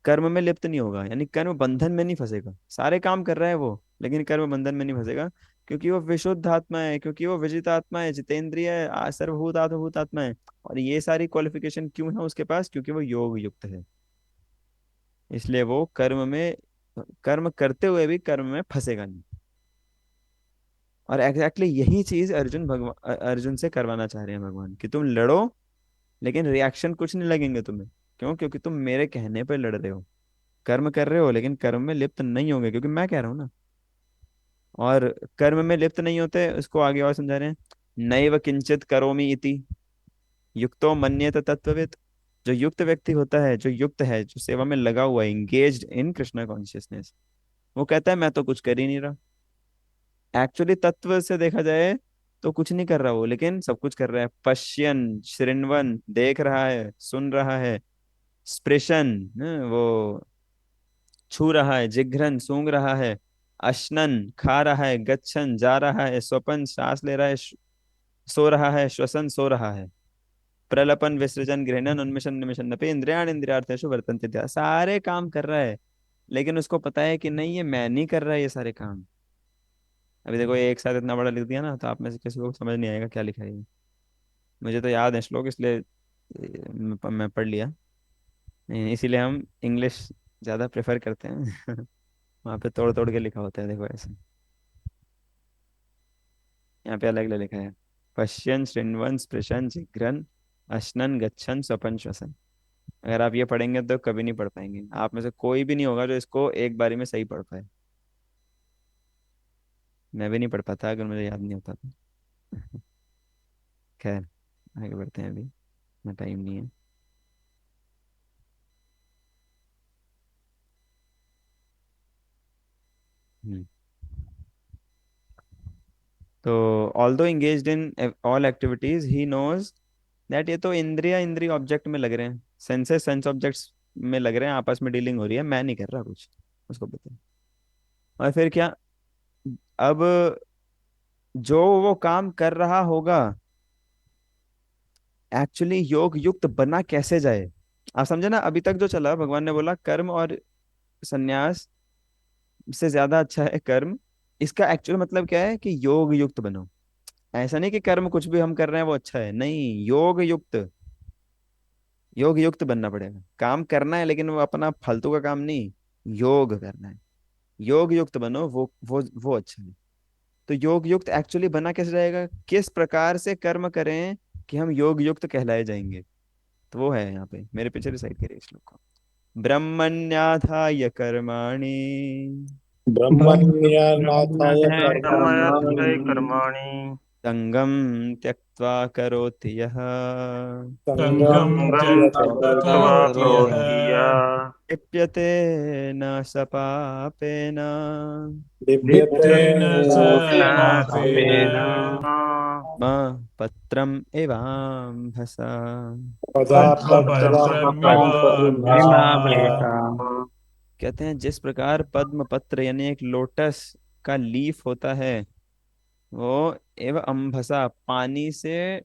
S1: कर्म में लिप्त नहीं होगा, यानी कर्म बंधन में नहीं फंसेगा। सारे काम कर रहा है वो, लेकिन कर्म बंधन में नहीं फंसेगा, क्योंकि वो विशुद्ध आत्मा है, क्योंकि वो विजित आत्मा है, जितेंद्रिय है, सर्वभूत आत्मभूत आत्मा है। और ये सारी क्वालिफिकेशन क्यों है उसके पास, क्योंकि वो योग युक्त है। इसलिए वो कर्म में, कर्म करते हुए भी कर्म में फंसेगा नहीं। और एग्जैक्टली यही चीज अर्जुन भगवान, अर्जुन से करवाना चाह रहे हैं भगवान, कि तुम लड़ो, लेकिन रिएक्शन कुछ नहीं लगेंगे तुम्हें। क्यों? क्योंकि तुम मेरे कहने पर लड़ रहे हो, कर्म कर रहे हो, लेकिन कर्म में लिप्त नहीं होंगे, क्योंकि मैं कह रहा हूँ ना। और कर्म में लिप्त नहीं होते, उसको आगे और समझा रहे हैं, नैव किंचित करोमि इति युक्तो मन्येत तत्ववित्। जो युक्त व्यक्ति होता है, जो युक्त है, जो सेवा में लगा हुआ है, इंगेज्ड इन कृष्णा कॉन्शियसनेस, वो कहता है मैं तो कुछ कर ही नहीं रहा। एक्चुअली तत्व से देखा जाए तो कुछ नहीं कर रहा वो, लेकिन सब कुछ कर रहा है। पश्यन शृण्वन, देख रहा है, सुन रहा है, स्पृशन, वो छू रहा है, जिघ्रन सूंघ रहा है, अश्नन खा रहा है, गच्छन जा रहा है, स्वपन सांस ले रहा है, सो रहा है, श्वसन सो रहा है, प्रलपन विसर्जन गृहणन उन्मिषण निमिषन नपि इंद्रियाण इंद्रियार्थेषु वर्तन्ते इत्यादि सारे काम कर रहा है। लेकिन उसको पता है कि नहीं, ये मैं नहीं कर रहा ये सारे काम। अभी देखो, ये एक साथ इतना बड़ा लिख दिया ना, तो आप में से किसी को समझ नहीं आएगा क्या लिखा है ये। मुझे तो याद है श्लोक, इसलिए मैं पढ़ लिया। इसीलिए हम इंग्लिश ज्यादा प्रेफर करते हैं। वहाँ पे तोड़ तोड़ के लिखा होता है, देखो ऐसे। यहाँ पे अलग अलग लिखा है, पश्यन शृण्वन स्पृशन जिघ्रन अश्नन गच्छन स्वपन श्वसन। अगर आप ये पढ़ेंगे तो कभी नहीं पढ़ पाएंगे, आप में से कोई भी नहीं होगा जो इसको एक बारी में सही पढ़ पाए। मैं भी नहीं पढ़ पाता अगर मुझे याद नहीं होता तो। खैर, आगे बढ़ते हैं, अभी इतना टाइम नहीं है। हम्म। तो although engaged in all activities he knows that, ये तो इंद्रिया इंद्रिय ऑब्जेक्ट में लग रहे हैं, सेंसेस सेंस ऑब्जेक्ट्स में लग रहे हैं, आपस में डीलिंग हो रही है, मैं नहीं कर रहा कुछ, उसको पता है। और फिर क्या, अब जो वो काम कर रहा होगा एक्चुअली योग युक्त बना कैसे जाए। आप समझे ना, अभी तक जो चला भगवान ने बोला कर्म और संन्यास से ज्यादा अच्छा है कर्म, इसका एक्चुअल मतलब क्या है कि योग युक्त बनो। ऐसा नहीं कि कर्म कुछ भी हम कर रहे हैं वो अच्छा है, नहीं, योग युक्त, योग युक्त बनना पड़ेगा। काम करना है लेकिन वो अपना फालतू का काम नहीं, योग करना है, योग युक्त बनो, वो अच्छा है। तो योग युक्त एक्चुअली बना कैसे जाएगा, किस प्रकार से कर्म करें कि हम योग युक्त कहलाए जाएंगे। तो वो है यहाँ पे, मेरे पीछे रिसाइड करिए श्लोक को। ब्रह्मण्याधाय कर्माणि
S3: ब्रह्मण्यानाथाय
S5: कर्मण्यर्थाय
S3: कर्माणि
S5: कर्माणि
S1: संगम त्यक्त्वा करोति यः
S3: संगम
S5: संगं
S3: त्यक्त्वा
S5: त्यक्त्वा
S3: करोति यः
S5: करोति यः
S1: लिप्यते न स पापेन
S3: लिप्यते न स
S5: न
S3: पापेन
S5: पापेन
S1: पत्रम एवाम्भसा।
S3: पदापत्रमिवाम्भसा।
S1: कहते हैं जिस प्रकार पद्म पत्र यानी एक लोटस का लीफ होता है, वो एवं अम्भसा पानी से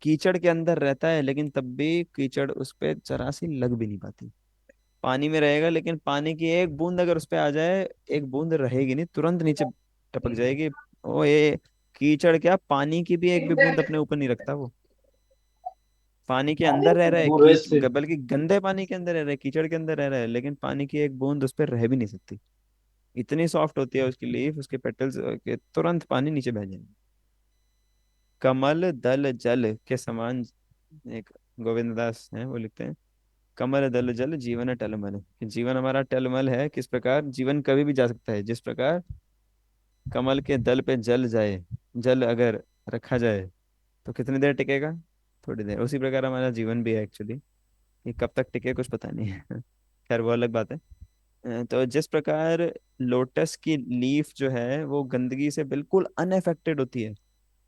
S1: कीचड़ के अंदर रहता है, लेकिन तब भी कीचड़ उस पे जरा सी लग भी नहीं पाती। पानी में रहेगा लेकिन पानी की एक बूंद अगर उस पे आ जाए, एक बूंद रहेगी नहीं, तुरंत नीचे टपक जाएगी। वो ये कीचड़ क्या, पानी की भी एक भी बूंद अपने ऊपर नहीं रखता वो। पानी के अंदर रह रहा है,
S9: दूर से
S1: बल्कि गंदे पानी के अंदर रह रहा है, कीचड़ के अंदर रह रहा है, लेकिन पानी की एक बूंद उस पर रह भी नहीं सकती। इतनी सॉफ्ट होती है उसकी लीफ, उसके पेटल्स के तुरंत पानी नीचे बह जाएंगे। कमल दल जल के समान, एक गोविंद दास हैं वो लिखते हैं, कमल दल जल जीवन टलमल, कि जीवन हमारा टलमल है, किस प्रकार जीवन कभी भी जा सकता है। जिस प्रकार कमल के दल पे जल जाए, जल अगर रखा जाए तो कितनी देर टिकेगा, थोड़ी देर, उसी प्रकार हमारा जीवन भी है एक्चुअली, कि कब तक टिके कुछ पता नहीं है। खैर वो अलग बात है। तो जिस प्रकार लोटस की लीफ जो है वो गंदगी से बिल्कुल अनअफेक्टेड होती है,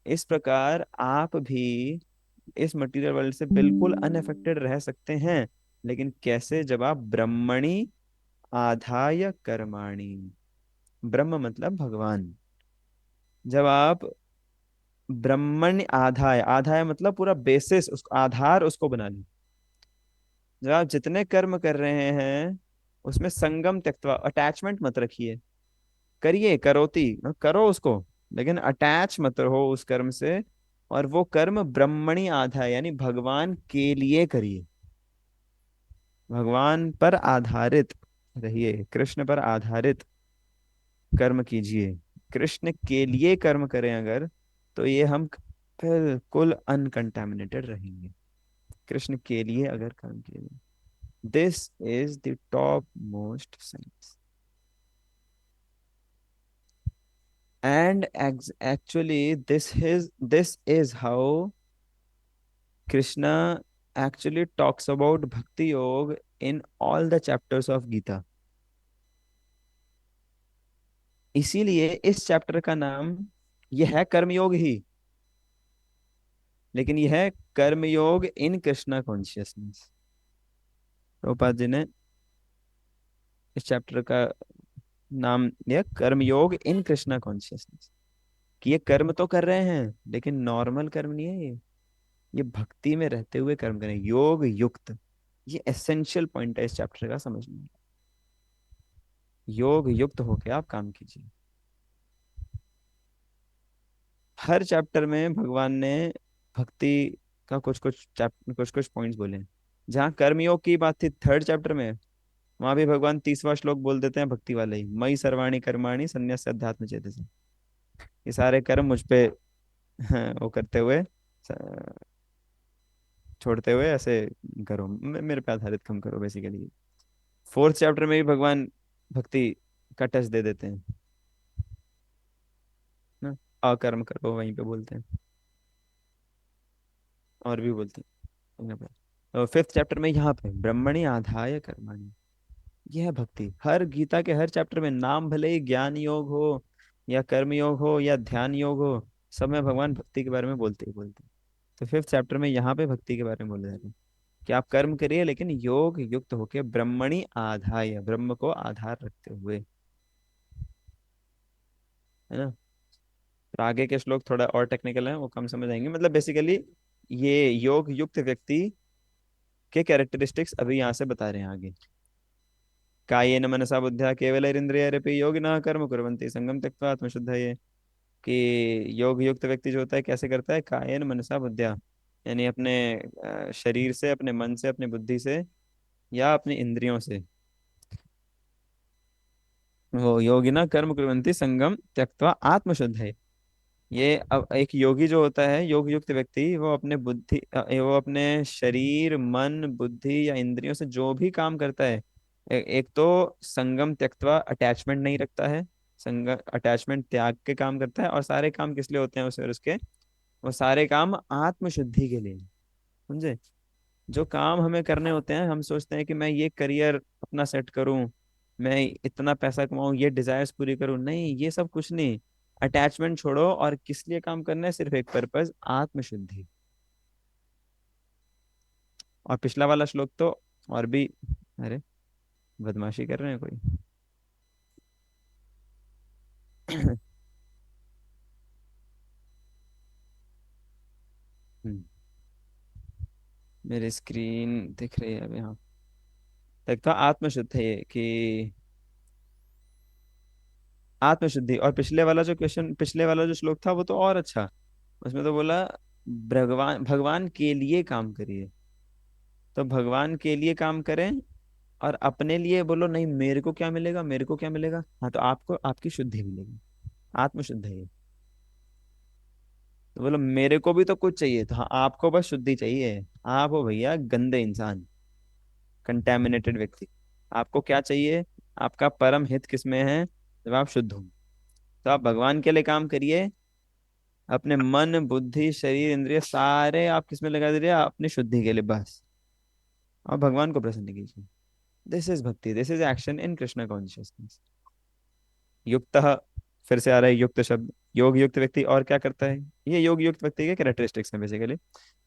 S1: इस प्रकार आप भी इस मटेरियल वर्ल्ड से बिल्कुल अनअफेक्टेड रह सकते हैं। लेकिन कैसे, जब आप ब्रह्मणि आधाय कर्माणि, ब्रह्म मतलब भगवान, जब आप ब्रह्मण्य आधाय, आधाय मतलब पूरा बेसिस, उसको आधार उसको बना ली। जब आप जितने कर्म कर रहे हैं उसमें संगम त्यक्तवा, अटैचमेंट मत रखिए, करिए करोति, करो उसको, लेकिन अटैच मत रहो उस कर्म से। और वो कर्म ब्रह्मणि आधा है, यानी भगवान के लिए करिए, भगवान पर आधारित रहिए, कृष्ण पर आधारित कर्म कीजिए। कृष्ण के लिए कर्म करें अगर, तो ये हम बिल्कुल अनकंटामिनेटेड रहेंगे, कृष्ण के लिए अगर कर्म किए। This is the top most science. And actually, this is how Krishna actually talks about Bhakti Yoga in all the chapters of Gita. इसीलिए इस चैप्टर का नाम यह है कर्मयोग ही, लेकिन यह है कर्मयोग इन कृष्णा कॉन्शियसनेस। प्रभुपाद जी ने इस चैप्टर का नाम दिया कर्मयोग इन कृष्णा कॉन्शियसनेस, कि ये कर्म तो कर रहे हैं लेकिन नॉर्मल कर्म नहीं है ये भक्ति में रहते हुए कर्म करें, योग युक्त। ये एसेंशियल पॉइंट है इस चैप्टर का समझने, योग युक्त होके आप काम कीजिए। हर चैप्टर में भगवान ने भक्ति का कुछ कुछ पॉइंट्स बोले हैं। जहाँ कर्मयोग की बात थी थर्ड चैप्टर में, वहां भी भगवान 30वां श्लोक बोल देते हैं भक्ति वाले ही, मई सर्वाणी कर्माणि संन्यास अध्यात्म चेतसा। ये सारे कर्म मुझ पे वो करते हुए छोड़ते हुए ऐसे करो, मेरे पे आधारित कम करो बेसिकली। फोर्थ चैप्टर में भी भगवान भक्ति का टच दे देते हैं ना, अकर्म करो वहीं पे बोलते हैं, और भी बोलते हैं यहाँ पे। तो फिफ्थ चैप्टर में यहाँ पे ब्रह्मणि आधाय कर्मणि, यह है भक्ति। हर गीता के हर चैप्टर में नाम भले ही ज्ञान योग हो या कर्म योग हो या ध्यान योग हो, सब में भगवान भक्ति के बारे में बोलते ही बोलते हैं। तो फिफ्थ चैप्टर में यहाँ पे भक्ति के बारे में बोले जा रहे हैं कि आप कर्म करिए लेकिन योग युक्त होके ब्रह्मणि आधाय, ब्रह्म को आधार रखते हुए, है ना। तो आगे के श्लोक थोड़ा और टेक्निकल है, वो कम समझ आएंगे। मतलब बेसिकली ये योग युक्त व्यक्ति के कैरेक्टरिस्टिक्स अभी यहाँ से बता रहे हैं आगे। कायेन मनसा बुद्ध्या केवलैरिन्द्रियैरपि योगिनः कर्म कुर्वन्ति संगम त्यक्त्वा आत्मशुद्धये, कि योग युक्त व्यक्ति जो होता है कैसे करता है, कायेन मनसा बुद्ध्या, यानी अपने शरीर से, अपने मन से, अपनी बुद्धि से या अपनी इंद्रियों से, वो योगिना कर्म कुर्वन्ति संगम त्यक्त्वा आत्मशुद्ध है। ये अब एक योगी जो होता है, योग युक्त व्यक्ति, वो अपने वो अपने शरीर मन बुद्धि या इंद्रियों से जो भी काम करता है, एक तो संगम त्यक्त्वा, अटैचमेंट नहीं रखता है, संग अटैचमेंट त्याग के काम करता है। और सारे काम किस लिए होते हैं उसे, और उसके वो सारे काम आत्मशुद्धि के लिए, समझे। जो काम हमें करने होते हैं, हम सोचते हैं कि मैं ये करियर अपना सेट करूं, मैं इतना पैसा कमाऊं, ये डिजायर्स पूरी करूं, नहीं ये सब कुछ नहीं। अटैचमेंट छोड़ो, और किस लिए काम करना है, सिर्फ एक पर्पस, आत्मशुद्धि। और पिछला वाला श्लोक तो और भी, अरे बदमाशी कर रहे हैं कोई। हम्म, मेरी स्क्रीन दिख रही है अभी, हाँ। देखता आत्मशुद्ध है ये कि आत्मशुद्धि। और पिछले वाला जो क्वेश्चन, पिछले वाला जो श्लोक था वो तो और अच्छा, उसमें तो बोला भगवान भगवान के लिए काम करिए। तो भगवान के लिए काम करें, और अपने लिए बोलो नहीं मेरे को क्या मिलेगा, मेरे को क्या मिलेगा, हाँ तो आपको आपकी शुद्धि मिलेगी, आत्मशुद्ध है ये। तो बोलो मेरे को भी तो कुछ चाहिए, तो हाँ आपको बस शुद्धि चाहिए। आप हो भैया गंदे इंसान, कंटेमिनेटेड व्यक्ति। आपको क्या चाहिए, आपका परम हित किसमें है, जब आप शुद्ध हो। तो आप भगवान के लिए काम करिए, अपने मन बुद्धि शरीर इंद्रिय सारे आप किसमें लगा दीजिए, अपनी शुद्धि के लिए बस। और भगवान को प्रसन्न कीजिए। दिस इज भक्ति, this is action in Krishna consciousness. युक्त, फिर से आ रहा है युक्त शब्द। योग युक्त व्यक्ति और क्या करता है, ये योग युक्त व्यक्ति के कैरेक्टरिस्टिक्स हैं बेसिकली।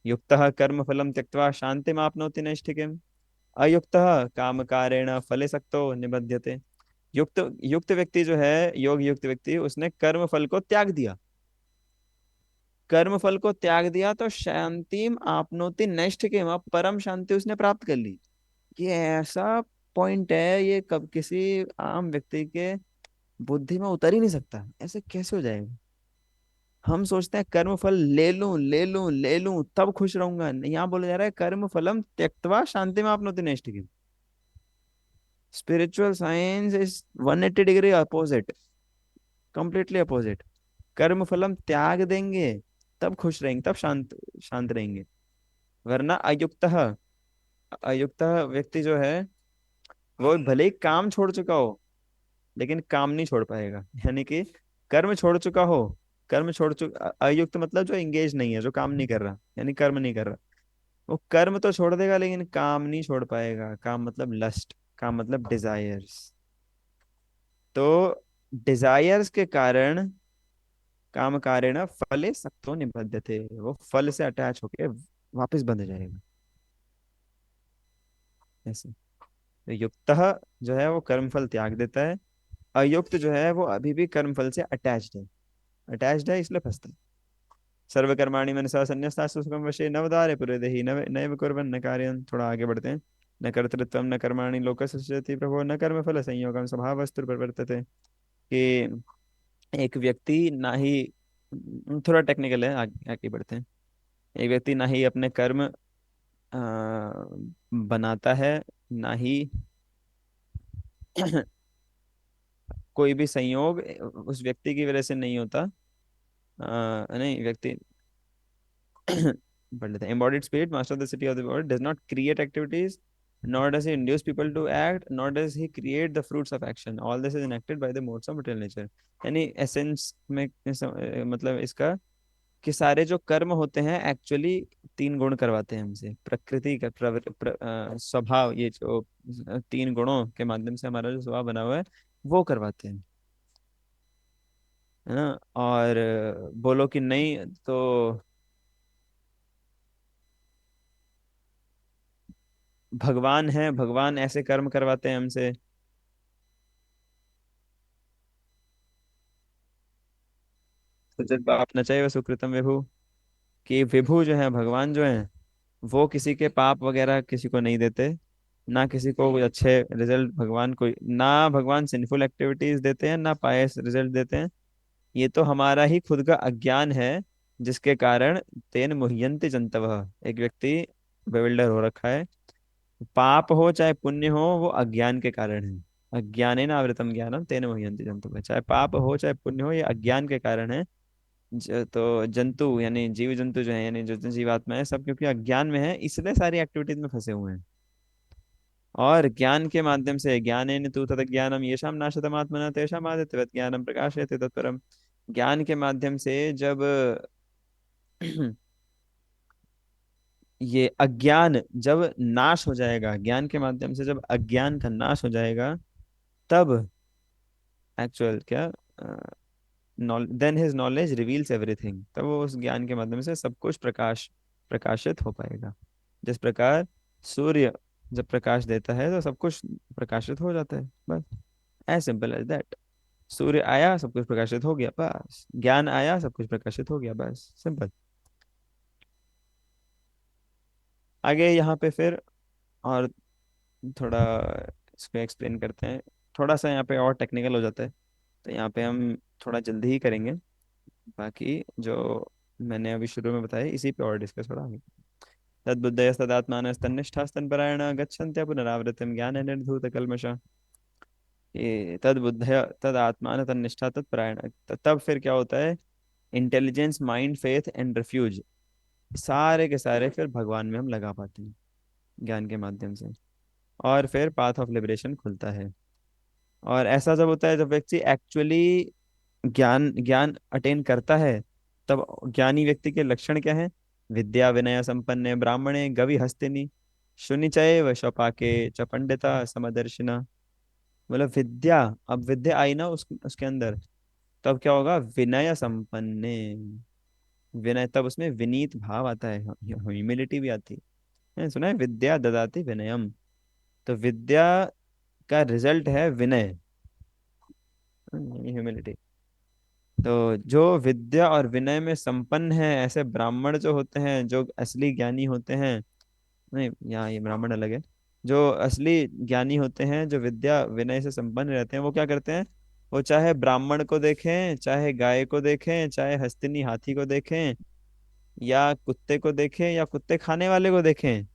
S1: युक्त कर्म फलम त्यक्त्वा शांतिम आपनोति नैष्ठिकीम्, अयुक्त काम कारेण फले सक्तो निबध्यते। युक्त युक्त व्यक्ति जो है, योग युक्त व्यक्ति, उसने कर्म फल को त्याग दिया। कर्म फल को त्याग दिया तो शांतिम आपनोति नैष्ठिकीम्, अब परम शांति उसने प्राप्त कर ली। ये ऐसा पॉइंट है, ये कब किसी आम व्यक्ति के बुद्धि में उतर ही नहीं सकता, ऐसे कैसे हो जाएगा। हम सोचते हैं कर्म फल ले लूं ले लूं ले लूं तब खुश रहूंगा, यहाँ बोला जा रहा है कर्म फलम त्यक्त्वा शांति में आपनोति नैष्ठिकीम्। Spiritual science is 180 degree opposite, completely opposite. कर्म फलम त्याग देंगे तब खुश रहेंगे, तब शांत शांत रहेंगे। वरना अयुक्त, अयुक्त व्यक्ति जो है, वो भले ही काम छोड़ चुका हो लेकिन काम नहीं छोड़ पाएगा। यानी कि कर्म छोड़ चुका हो, कर्म छोड़ चुका, अयुक्त मतलब जो एंगेज नहीं है, जो काम नहीं कर रहा, यानी कर्म नहीं कर रहा, वो कर्म तो छोड़ देगा लेकिन काम नहीं छोड़ पाएगा। काम मतलब लस्ट, काम मतलब डिजायर्स। तो डिजायर्स के कारण काम कारेण फले सक्तो निबध्यते, वो फल से अटैच होके वापस बंध जाएगा ऐसे। तो युक्त जो है वो कर्मफल त्याग देता है, अयुक्त जो है वो अभी भी कर्मफल से अटैच्ड है, अटैच्ड है इसलिए फंसता है। सर्वकर्माणि मनसा संन्यस्तास्तु सुखं वशे नवदारे पुरेदेहि नव नैव कुर्वन् न कार्यं। थोड़ा आगे बढ़ते हैं। न कर्तृत्वं न कर्माणि लोकस्य सृजति प्रभो न कर्मफल संयोगं स्वभावस्तु प्रवर्तते। कि एक व्यक्ति ना ही, थोड़ा टेक्निकल है, आगे आगे बढ़ते हैं। एक व्यक्ति ना ही अपने कर्म बनाता है, ना ही कोई भी संयोग उस व्यक्ति की वजह से नहीं होता। नहीं व्यक्ति पढ़ लेते हैं। embodied spirit master of the city of the world does not create activities, nor does he induce people to act, nor does he create the fruits of action. All this is enacted by the modes of material nature. यानी essence में मतलब इसका कि सारे जो कर्म होते हैं एक्चुअली तीन गुण करवाते हैं हमसे। प्रकृति का स्वभाव, ये जो तीन गुणों के माध्यम से हमारा जो स्वभाव बना हुआ है वो करवाते हैं, है ना। और बोलो कि नहीं तो भगवान है, भगवान ऐसे कर्म करवाते हैं हमसे। तो जब आप न चाहिए सुकृतम विभु, कि विभु जो है, भगवान जो है, वो किसी के पाप वगैरह किसी को नहीं देते, ना किसी को कोई अच्छे रिजल्ट भगवान कोई, ना भगवान सिंफुल एक्टिविटीज देते हैं, ना पायस रिजल्ट देते हैं। ये तो हमारा ही खुद का अज्ञान है, जिसके कारण तेन मुह्यंति जंतव, एक व्यक्ति बेविल्डर हो रखा है। पाप हो चाहे पुण्य हो, वो अज्ञान के कारण है। अज्ञानेन आवृतम ज्ञानम तेन मुह्यन्ति जंतवः, चाहे पाप हो चाहे पुण्य हो, ये अज्ञान के कारण है। तो जंतु यानी जीव जंतु जो है, यानी जो जो जीवात्मा है, सब क्योंकि अज्ञान में है, इसलिए सारी एक्टिविटीज में फंसे हुए हैं। और ज्ञान के माध्यम से, ज्ञानेन तु तद ज्ञानम येषाम नाशतमात्मना तेषाम आदित्यवत् ज्ञानम प्रकाशयते तत्परम। ज्ञान के माध्यम से जब ये अज्ञान जब नाश हो जाएगा, ज्ञान के माध्यम से जब अज्ञान का नाश हो जाएगा, तब एक्चुअल क्या, then his knowledge reveals everything, तब वो उस ज्ञान के माध्यम से सब कुछ प्रकाशित हो पाएगा। जिस प्रकार सूर्य जब प्रकाश देता है तो सब कुछ प्रकाशित हो जाता है, बस एज सिंपल एज दैट। सूर्य आया, सब कुछ प्रकाशित हो गया, बस। ज्ञान आया, सब कुछ प्रकाशित हो गया, बस सिंपल। आगे यहाँ पे फिर और थोड़ा इसको एक्सप्लेन करते हैं। थोड़ा सा यहाँ पे और टेक्निकल हो जाता है, तो यहाँ पे हम थोड़ा जल्दी ही करेंगे। बाकी जो मैंने अभी शुरू में बताया, इसी पे और डिस्कस थोड़ा आगे। तद्बुद्धयस्तदात्मानस्तन्निष्ठास्तन्परायण गच्छन्त्य पुनरावृत्तिं ज्ञान निर्धूत कल्मष। ये तद्बुद्धय तदात्मान तन्निष्ठा तत्परायण, तब फिर क्या होता है, intelligence, mind, faith and refuge, सारे के सारे फिर भगवान में हम लगा पाते हैं ज्ञान के माध्यम से। और फिर पाथ ऑफ लिबरेशन खुलता है। और ऐसा जब होता है, जब व्यक्ति एक्चुअली ज्ञान ज्ञान अटेन करता है, तब ज्ञानी व्यक्ति के लक्षण क्या है। विद्या विनय संपन्ने ब्राह्मणे गवि हस्तिनी शून्य चय व शपाके च पंडिता समदर्शिना। मतलब विद्या, अब विद्या आई ना उसके अंदर, तब क्या होगा, विनय संपन्ने, विनय, तब उसमें विनीत भाव आता है, ह्यूमिलिटी भी आती है। सुना है, विद्या ददाति विनयम, तो विद्या का रिजल्ट है विनय, ह्यूमिलिटी। तो जो विद्या और विनय में संपन्न है, ऐसे ब्राह्मण जो होते हैं, जो असली ज्ञानी होते हैं, नहीं यहाँ ये ब्राह्मण अलग है, जो असली ज्ञानी होते हैं, जो विद्या विनय से संपन्न रहते हैं, वो क्या करते हैं, वो चाहे ब्राह्मण को देखें, चाहे गाय को देखें, चाहे हस्तिनी हाथी को देखें, या कुत्ते को देखें, या कुत्ते खाने वाले को देखें,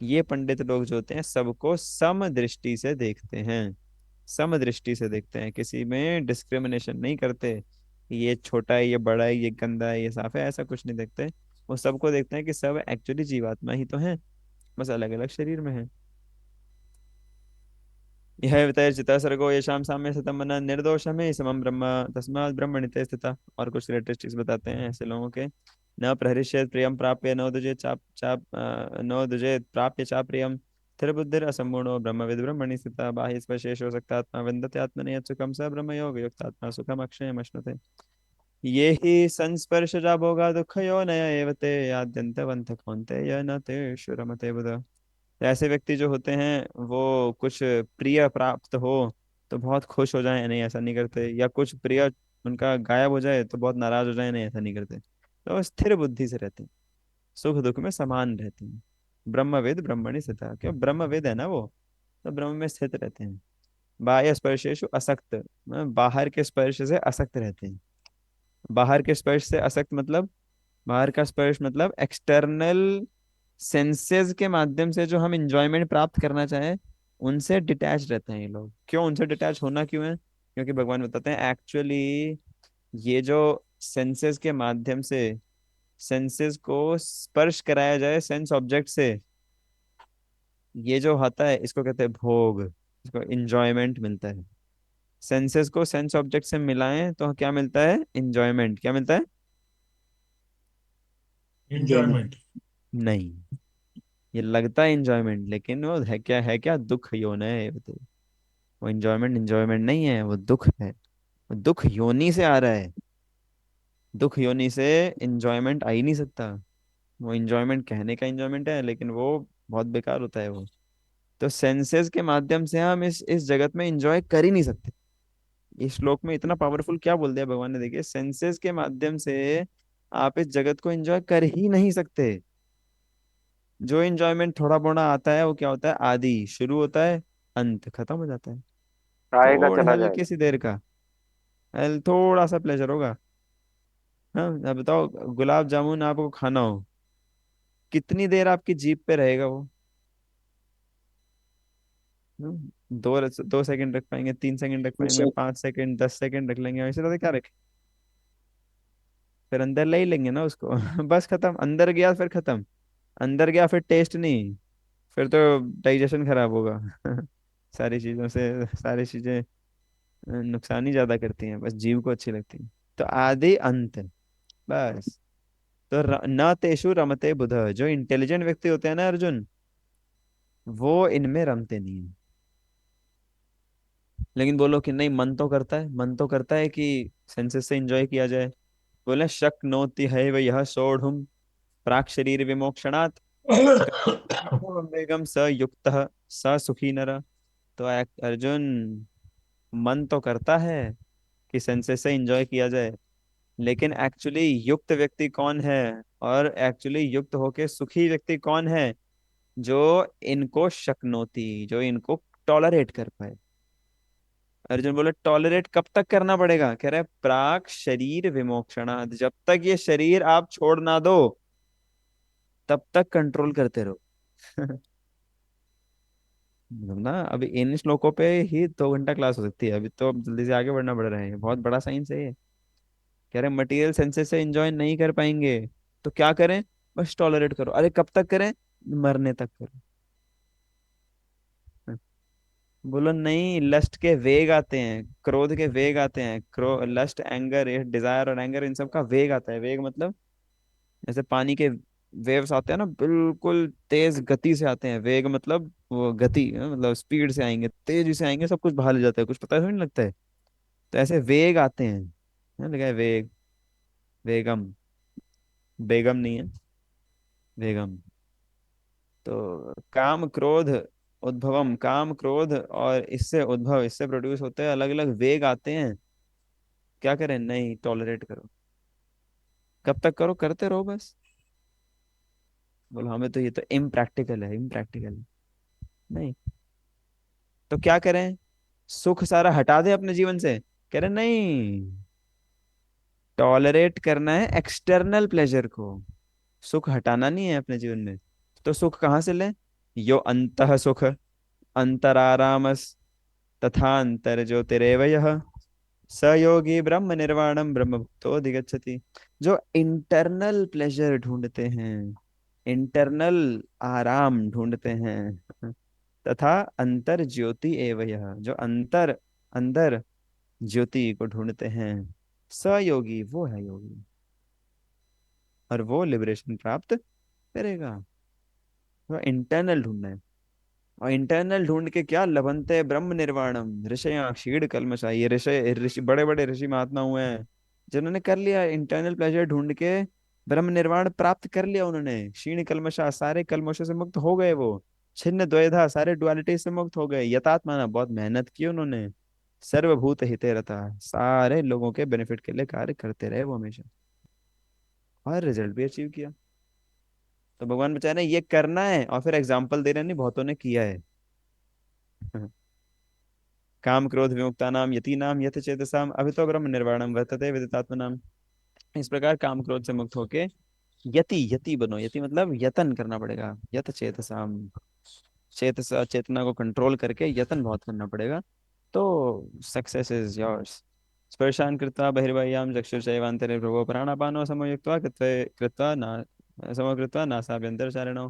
S1: ये पंडित लोग जो होते हैं सबको सम दृष्टि से देखते हैं। सम दृष्टि से देखते हैं, किसी में डिस्क्रिमिनेशन नहीं करते, ये छोटा है, ये बड़ा है, ये गंदा है, ये साफ है, ऐसा कुछ नहीं देखते। वो सबको देखते हैं कि सब एक्चुअली जीवात्मा ही तो है, बस अलग अलग शरीर में है। यह वितर्जिता सर्गो येषाम साम्य सतम मना निर्दोष में समम ब्रह्म तस्मात् ब्रह्मणि स्थिता। और कुछ कैरेक्टरिस्टिक्स बताते हैं ऐसे लोगों के। न प्रहृष्येत प्रियम प्राप्य नो दुजे चाप चाप नो दुजे प्राप्य चा प्रियम स्थिर बुद्धिर असम्पूर्णो ब्रह्मविद ब्रह्मणि स्थिता। बाह्य स्पर्शेषु सक्तात्मा विन्दते आत्मने यत् सुखम स ब्रह्म योग युक्तात्मा सुखम अक्षयम अश्नुते। ये ही संस्पर्शजा भोगा दुःखयो नय एव ते याद्यन्तवन्त कौन्तेय न तेषु रमते बुध। तो ऐसे व्यक्ति जो होते हैं, वो कुछ प्रिय प्राप्त हो तो बहुत खुश हो जाए, नहीं ऐसा नहीं करते, या कुछ प्रिय उनका गायब हो जाए तो बहुत नाराज हो जाए, नहीं ऐसा नहीं करते। तो स्थिर बुद्धि से रहते हैं, सुख दुख में समान रहते हैं। ब्रह्मवेद ब्रह्मणि स्थिता, क्यों ब्रह्मवेद है ना वो, तो ब्रह्म में स्थित रहते हैं। बाह्य स्पर्शेषु असक्त, बाहर के स्पर्श से असक्त रहते हैं। बाहर के स्पर्श से असक्त मतलब, बाहर का स्पर्श मतलब एक्सटर्नल सेंसेस के माध्यम से जो हम इंजॉयमेंट प्राप्त करना चाहें, उनसे डिटैच रहते हैं ये लोग। क्यों उनसे डिटैच होना क्यों है, क्योंकि भगवान बताते हैं एक्चुअली ये जो सेंसेस के माध्यम से सेंसेस को स्पर्श कराया जाए सेंस ऑब्जेक्ट से, ये जो होता है इसको कहते हैं भोग, इसको इंजॉयमेंट मिलता है। सेंसेस को सेंस ऑब्जेक्ट से मिलाएं तो क्या मिलता है? इंजॉयमेंट। क्या मिलता है?
S3: एंजॉयमेंट।
S1: नहीं, ये लगता है इंजॉयमेंट लेकिन वो है क्या? है क्या? दुख योनि है ये बताइए। वो इंजॉयमेंट इंजॉयमेंट नहीं है, वो दुख है। वो दुख योनि से आ रहा है। दुख योनि से इंजॉयमेंट आ ही नहीं सकता। वो इंजॉयमेंट कहने का इंजॉयमेंट है लेकिन वो बहुत बेकार होता है वो। तो सेंसेस के माध्यम से हम इस जगत में इंजॉय कर ही नहीं सकते। इस श्लोक में इतना पावरफुल क्या बोल दिया भगवान ने, देखिए, सेंसेस के माध्यम से आप इस जगत को एंजॉय कर ही नहीं सकते। जो एंजॉयमेंट थोड़ा बहुत आता है वो क्या होता है? आदि शुरू होता है, अंत खत्म हो जाता है।
S2: आएगा
S1: थोड़े
S2: चला
S1: हल्की
S2: जाएगा।
S1: सी देर का थोड़ा सा प्लेजर होगा। हाँ, अब बताओ, गुलाब जामुन आपको खाना हो, कितनी देर आपकी जीभ पे रहेगा वो? दो सेकंड रख पाएंगे, 3 सेकंड रख पाएंगे, 5 सेकंड, 10 सेकंड रख लेंगे, वैसे तो क्या रखें? फिर अंदर ले ही लेंगे ना उसको। बस खत्म, अंदर गया फिर खत्म। अंदर गया फिर टेस्ट नहीं, फिर तो डाइजेशन खराब होगा। सारी चीजों से सारी चीजें नुकसान ही ज्यादा करती हैं, बस जीव को अच्छी लगती हैं। तो आदि अंत, बस। तो न तेषु रमते बुध, जो इंटेलिजेंट व्यक्ति होते हैं ना अर्जुन, वो इनमें रमते नहीं हैं। लेकिन बोलो कि नहीं, मन तो करता है, मन तो करता है कि सेंसेस से एंजॉय किया जाए। बोले शक्नोति है वह यह सोढ़ुम प्राक शरीर विमोक्षणात् वेगम स युक्त स सुखी नर। तो अर्जुन, मन तो करता है कि सेंसेस से एंजॉय किया जाए, लेकिन एक्चुअली युक्त व्यक्ति कौन है? और एक्चुअली युक्त होके सुखी व्यक्ति कौन है? जो इनको शक्नोती, जो इनको टॉलरेट कर पाए। अर्जुन बोले टॉलरेट कब तक करना पड़ेगा? कह रहे प्राक शरीर विमोक्षणात्, जब तक ये शरीर आप छोड़ ना दो तब तक कंट्रोल करते रहो। मतलब ना, अभी इन श्लोकों पे ही 2 घंटा क्लास हो सकती है। अभी तो अब जल्दी से आगे बढ़ना पड़ रहा है, बहुत बड़ा साइंस है ये। कह रहे मटेरियल सेंसेस से एंजॉय नहीं कर पाएंगे तो क्या करें? बस टॉलरेट करो। अरे कब तक करें? मरने तक करो। बोलो नहीं, लस्ट के वेग आते हैं, क्रोध के वेग आते हैं। लस्ट, एंगर, डिजायर और एंगर, इन सब का वेग आता है। वेग मतलब जैसे पानी के वेव्स आते हैं ना, बिल्कुल तेज गति से आते हैं। वेग मतलब वो गति, मतलब स्पीड से आएंगे, तेजी से आएंगे, सब कुछ बहा ले जाता है, कुछ पता थोड़ी नहीं लगता है। तो ऐसे वेग आते हैं। लगा है वेग, वेगम, बेगम नहीं है, वेगम। तो काम क्रोध उद्भवम, काम क्रोध और इससे उद्भव, इससे प्रोड्यूस होते हैं अलग अलग वेग आते हैं। क्या करें? नहीं, टॉलरेट करो। कब तक करो? करते रहो बस। बोलो हमें तो ये तो इम्प्रैक्टिकल है, इम्प्रैक्टिकल है। नहीं तो क्या करें? सुख सारा हटा दें अपने जीवन से? कह रहे नहीं, टॉलरेट करना है एक्सटर्नल प्लेजर को, सुख हटाना नहीं है अपने जीवन में। तो सुख कहाँ से लें? यो अंतः सुख अंतरारामस तथा अंतर ज्योतिरेव यः स योगी ब्रह्म निर्वाणम ब्रह्मभूतो अधिगच्छति। जो इंटरनल प्लेजर ढूंढते हैं, इंटरनल आराम ढूंढते हैं, तथा अंतर ज्योति एव यः, जो अंतर अंदर ज्योति को ढूंढते हैं, स योगी, वो है योगी, और वो लिबरेशन प्राप्त करेगा। वो इंटरनल ढूंढना है। और इंटरनल ढूंढ के क्या लभंते ब्रह्म निर्वाणम ऋषया क्षीण कल्मषा, ये ऋषि बड़े बड़े ऋषि महात्मा हुए हैं जिन्होंने कर लिया इंटरनल प्लेजर ढूंढ के, ब्रह्म निर्वाण प्राप्त कर लिया उन्होंने। क्षीण कल्मषा, सारे कल्मशों से मुक्त हो गए वो। छिन्न द्वैधा, सारे डुअलिटी से मुक्त हो गए। यतात्माना, बहुत मेहनत की उन्होंने। सर्वभूत हिते रता, सारे लोगों के बेनिफिट के लिए कार्य करते रहे वो हमेशा, और रिजल्ट भी अचीव किया। तो भगवान बचा रहे ये करना है, और फिर एग्जाम्पल दे रहे हैं, नहीं बहुतों ने किया है। काम क्रोध विमुक्ता नाम यति नाम यथ चेतसाम अभितो ब्रह्म निर्वाणम वर्तते विदितात्मनाम। इस प्रकार काम क्रोध से मुक्त होके यति, यति बनो। यति मतलब यतन करना पड़ेगा। यत चेतसाम, चेतना को कंट्रोल करके यतन बहुत करना पड़ेगा। तो सक्सेस इज योर्स। स्पर्शान् कृत्वा बहिर्बाह्यां चक्षुर्चैवान्तरे प्रभो प्राणापानो समयुक्त्वा कृत्वा ना समो कृत्वा नासाभ्यन्तरचारिणौ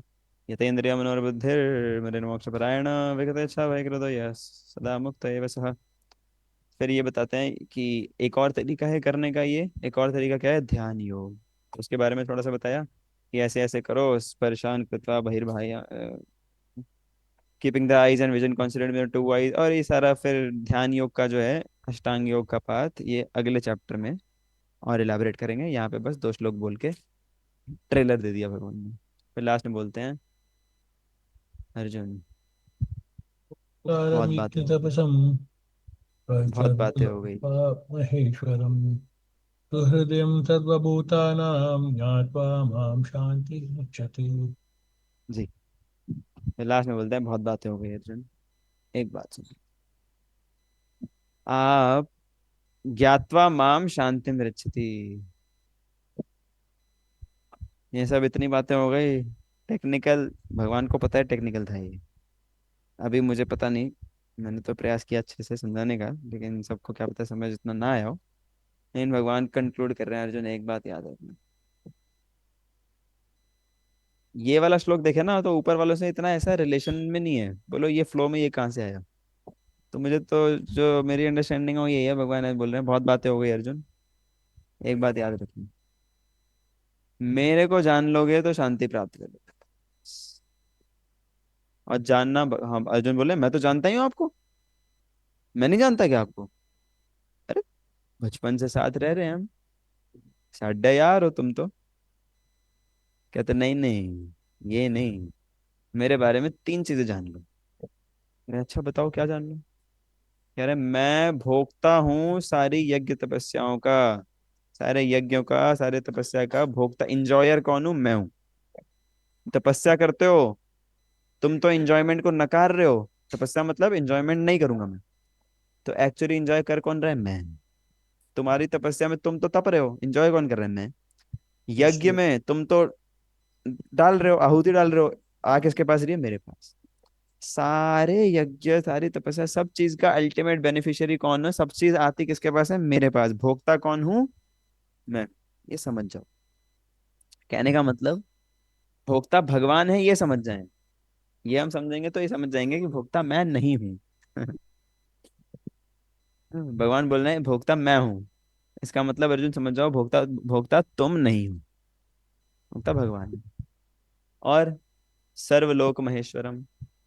S1: यतेन्द्रियमनोर्बुद्धिर्मतिर्मोक्षपरायण विगतेच्छा भयकृतो यः सदा मुक्त एव सः। फिर ये बताते हैं कि एक और तरीका है करने का, ये एक और तरीका क्या है, ध्यान योग। तो उसके बारे में थोड़ा सा बताया कि ऐसे ऐसे करो, स्पर्शान कृत्वा बहिर्बाह्य, keeping the eyes and vision concentrate में टू आईज, और ये सारा फिर ध्यान योग का जो है अष्टांग योग का पार्ट, ये अगले चैप्टर में और इलाबोरेट करेंगे। यहाँ पे बस दो श्लोक बोल के ट्रेलर दे दिया भगवान ने। फिर लास्ट में बोलते हैं अर्जुन बहुत बातें हो गई,
S3: तपसम
S1: बहुत बातें हो गई।
S3: महेश्वरम सुहृदयं सर्वभूतानां ज्ञात्वा मां शान्तिरुच्यते।
S1: जी, फिर लास्ट में बोलते हैं बहुत बातें हो गई अर्जुन, एक बात सुन, आप ज्ञात्वा माम शांति मृच्छति। ये सब इतनी बातें हो गई टेक्निकल, भगवान को पता है टेक्निकल था ये, अभी मुझे पता नहीं, मैंने तो प्रयास किया अच्छे से समझाने का, लेकिन सबको क्या पता समझ इतना ना आया हो। लेकिन भगवान कंक्लूड कर रहे हैं, अर्जुन एक बात याद रखना, ये वाला श्लोक देखे ना तो ऊपर वालों से इतना ऐसा रिलेशन में नहीं है, बोलो ये फ्लो में ये कहाँ से आया। तो मुझे तो जो मेरी अंडरस्टैंडिंग हो यही है, भगवान आज बोल रहे हैं बहुत बातें हो गई अर्जुन, एक बात याद रखनी, मेरे को जान लोगे तो शांति प्राप्त कर लोगे। और जानना हाँ, अर्जुन बोले मैं तो जानता ही हूँ आपको, मैं नहीं जानता क्या आपको, अरे बचपन से साथ रह रहे हैं हम, साड्डा यार हो तुम तो। कहते नहीं नहीं, ये नहीं, मेरे बारे में तीन चीजें जान लो। मैं अच्छा बताओ क्या जान लो। कह रहे मैं भोगता हूँ सारी यज्ञ तपस्याओं का, सारे यज्ञों का, सारे तपस्या का भोक्ता, इंजॉयर कौन हूँ, मैं हूँ। तपस्या करते हो तुम तो इंजॉयमेंट को नकार रहे हो, तपस्या मतलब इंजॉयमेंट नहीं करूंगा मैं, तो एक्चुअली इंजॉय कर कौन रहा है, मैं। तुम्हारी तपस्या में तुम तो तप रहे हो, इंजॉय कौन कर रहा है, मैं। यज्ञ में तुम तो डाल रहे हो, आहुति डाल रहे हो, आ किसके पास रही है, मेरे पास। सारे यज्ञ सारी तपस्या सब चीज का अल्टीमेट बेनिफिशियरी कौन है, सब चीज आती किसके पास है, मेरे पास, भोक्ता कौन हूं, मैं। ये समझ जाओ, कहने का मतलब भोक्ता भगवान है ये समझ जाए, ये हम समझेंगे तो ये समझ जाएंगे कि भोक्ता मैं नहीं हूँ। भगवान बोल रहे हैं भोक्ता मैं हूँ, इसका मतलब अर्जुन समझ जाओ भोक्ता भोक्ता तुम नहीं हो, भोक्ता भगवान है। और सर्वलोक महेश्वरम,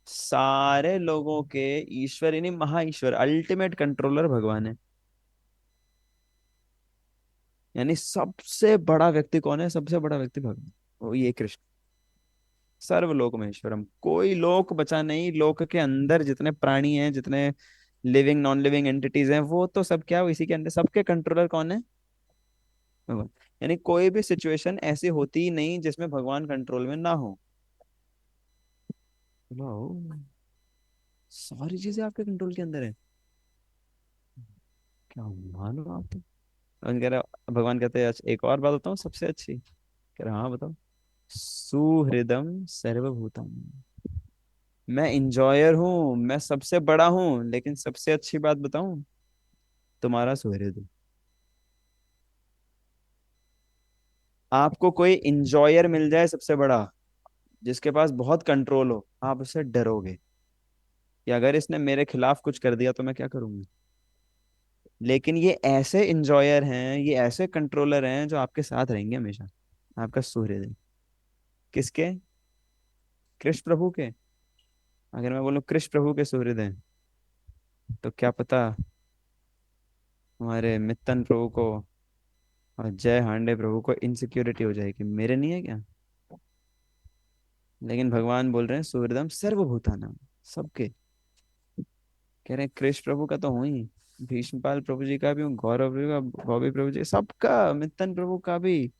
S1: सारे लोगों के ईश्वर यानी महा ईश्वर, अल्टीमेट कंट्रोलर भगवान है। यानी सबसे बड़ा व्यक्ति कौन है, सबसे बड़ा व्यक्ति भगवान, वो ये कृष्ण। सर्वलोक महेश्वरम, कोई लोक बचा नहीं, लोक के अंदर जितने प्राणी हैं, जितने लिविंग नॉन लिविंग एंटिटीज हैं, वो तो सब क्या, वो इसी के अंदर, सबके कंट्रोलर कौन है, भगवान। यानी कोई भी सिचुएशन ऐसी होती ही नहीं जिसमें भगवान कंट्रोल में ना हो। वाओ, सारी चीजें आपके कंट्रोल के अंदर है, क्या मानो आप तो। भगवान कह रहा, भगवान कहते हैं अच्छा एक और बात बताऊं सबसे अच्छी, कह रहा हाँ बताओ, सुहृदम सर्वभूतम, मैं इंजॉयर हूँ, मैं सबसे बड़ा हूँ, लेकिन सबसे अच्छी बात बताऊं, तुम्हारा सुहृद हूं। आपको कोई इंजॉयर मिल जाए सबसे बड़ा, जिसके पास बहुत कंट्रोल हो, आप उससे डरोगे कि अगर इसने मेरे खिलाफ कुछ कर दिया तो मैं क्या करूंगा। लेकिन ये ऐसे इंजॉयर हैं, ये ऐसे कंट्रोलर हैं जो आपके साथ रहेंगे हमेशा, आपका सुहृद है। किसके, कृष्ण प्रभु के। अगर मैं बोलूं कृष्ण प्रभु के सुहृद हैं, तो क्या पता हमारे मित्तन प्रभु को और जय हांडे प्रभु को इनसिक्योरिटी हो जाएगी, मेरे नहीं है क्या। लेकिन भगवान बोल रहे हैं सुहृदम सर्वभूतानां, सबके। कह रहे हैं कृष्ण प्रभु का तो हूं ही, भीष्मपाल प्रभु जी का भी हूँ, गौरव प्रभु का, भौवी प्रभु जी सबका, मित्तन प्रभु का भी,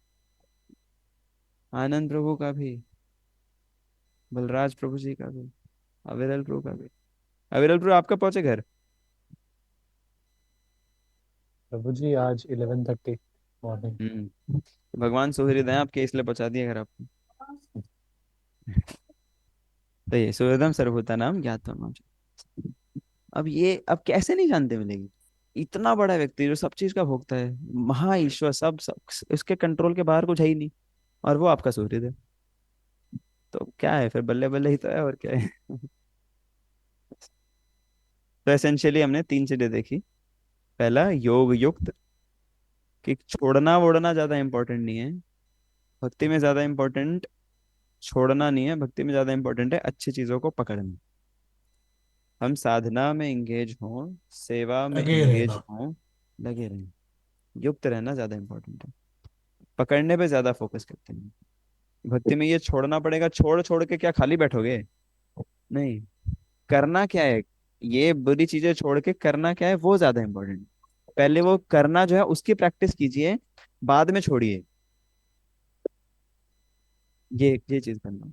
S1: आनंद प्रभु का भी, बलराज प्रभु जी का भी, अविरल प्रभु का भी। अविरल प्रभु आपका पहुंचे घर।
S10: प्रभु जी आज 11:30 मॉर्निंग।
S1: भगवान सुहृद हैं आपके, इसलिए पहुंचा दिया घर आपको। तो ये सुहृदम सर्वभूतानां ज्ञात्वा माम। अब ये अब कैसे नहीं जानते मिलेगी, इतना बड़ा व्यक्ति जो सब चीज का भोगता है, महा ईश्वर, सब इसके कंट्रोल के बाहर कुछ है ही नहीं, और वो आपका सूर्य है। तो क्या है फिर, बल्ले बल्ले ही तो है, और क्या है। तो एसेंशियली हमने तीन चीजें देखी। पहला, योग युक्त, कि छोड़ना वोड़ना ज्यादा इंपॉर्टेंट नहीं है। भक्ति में ज्यादा इंपॉर्टेंट छोड़ना नहीं है, भक्ति में ज्यादा इंपॉर्टेंट है अच्छी चीजों को पकड़ना। हम साधना में इंगेज हों, सेवा में
S3: लगे
S1: इंगेज
S3: रहना।
S1: हों, लगे रहें। युक्त रहना ज्यादा इंपॉर्टेंट है, पकड़ने पे ज्यादा फोकस करते हैं। भक्ति में ये छोड़ना पड़ेगा, छोड़ छोड़ के क्या खाली बैठोगे? नहीं, करना क्या है, ये बुरी चीजें छोड़ के करना क्या है वो ज्यादा इंपॉर्टेंट। पहले वो करना जो है उसकी प्रैक्टिस कीजिए, बाद में छोड़िए। ये चीज करना।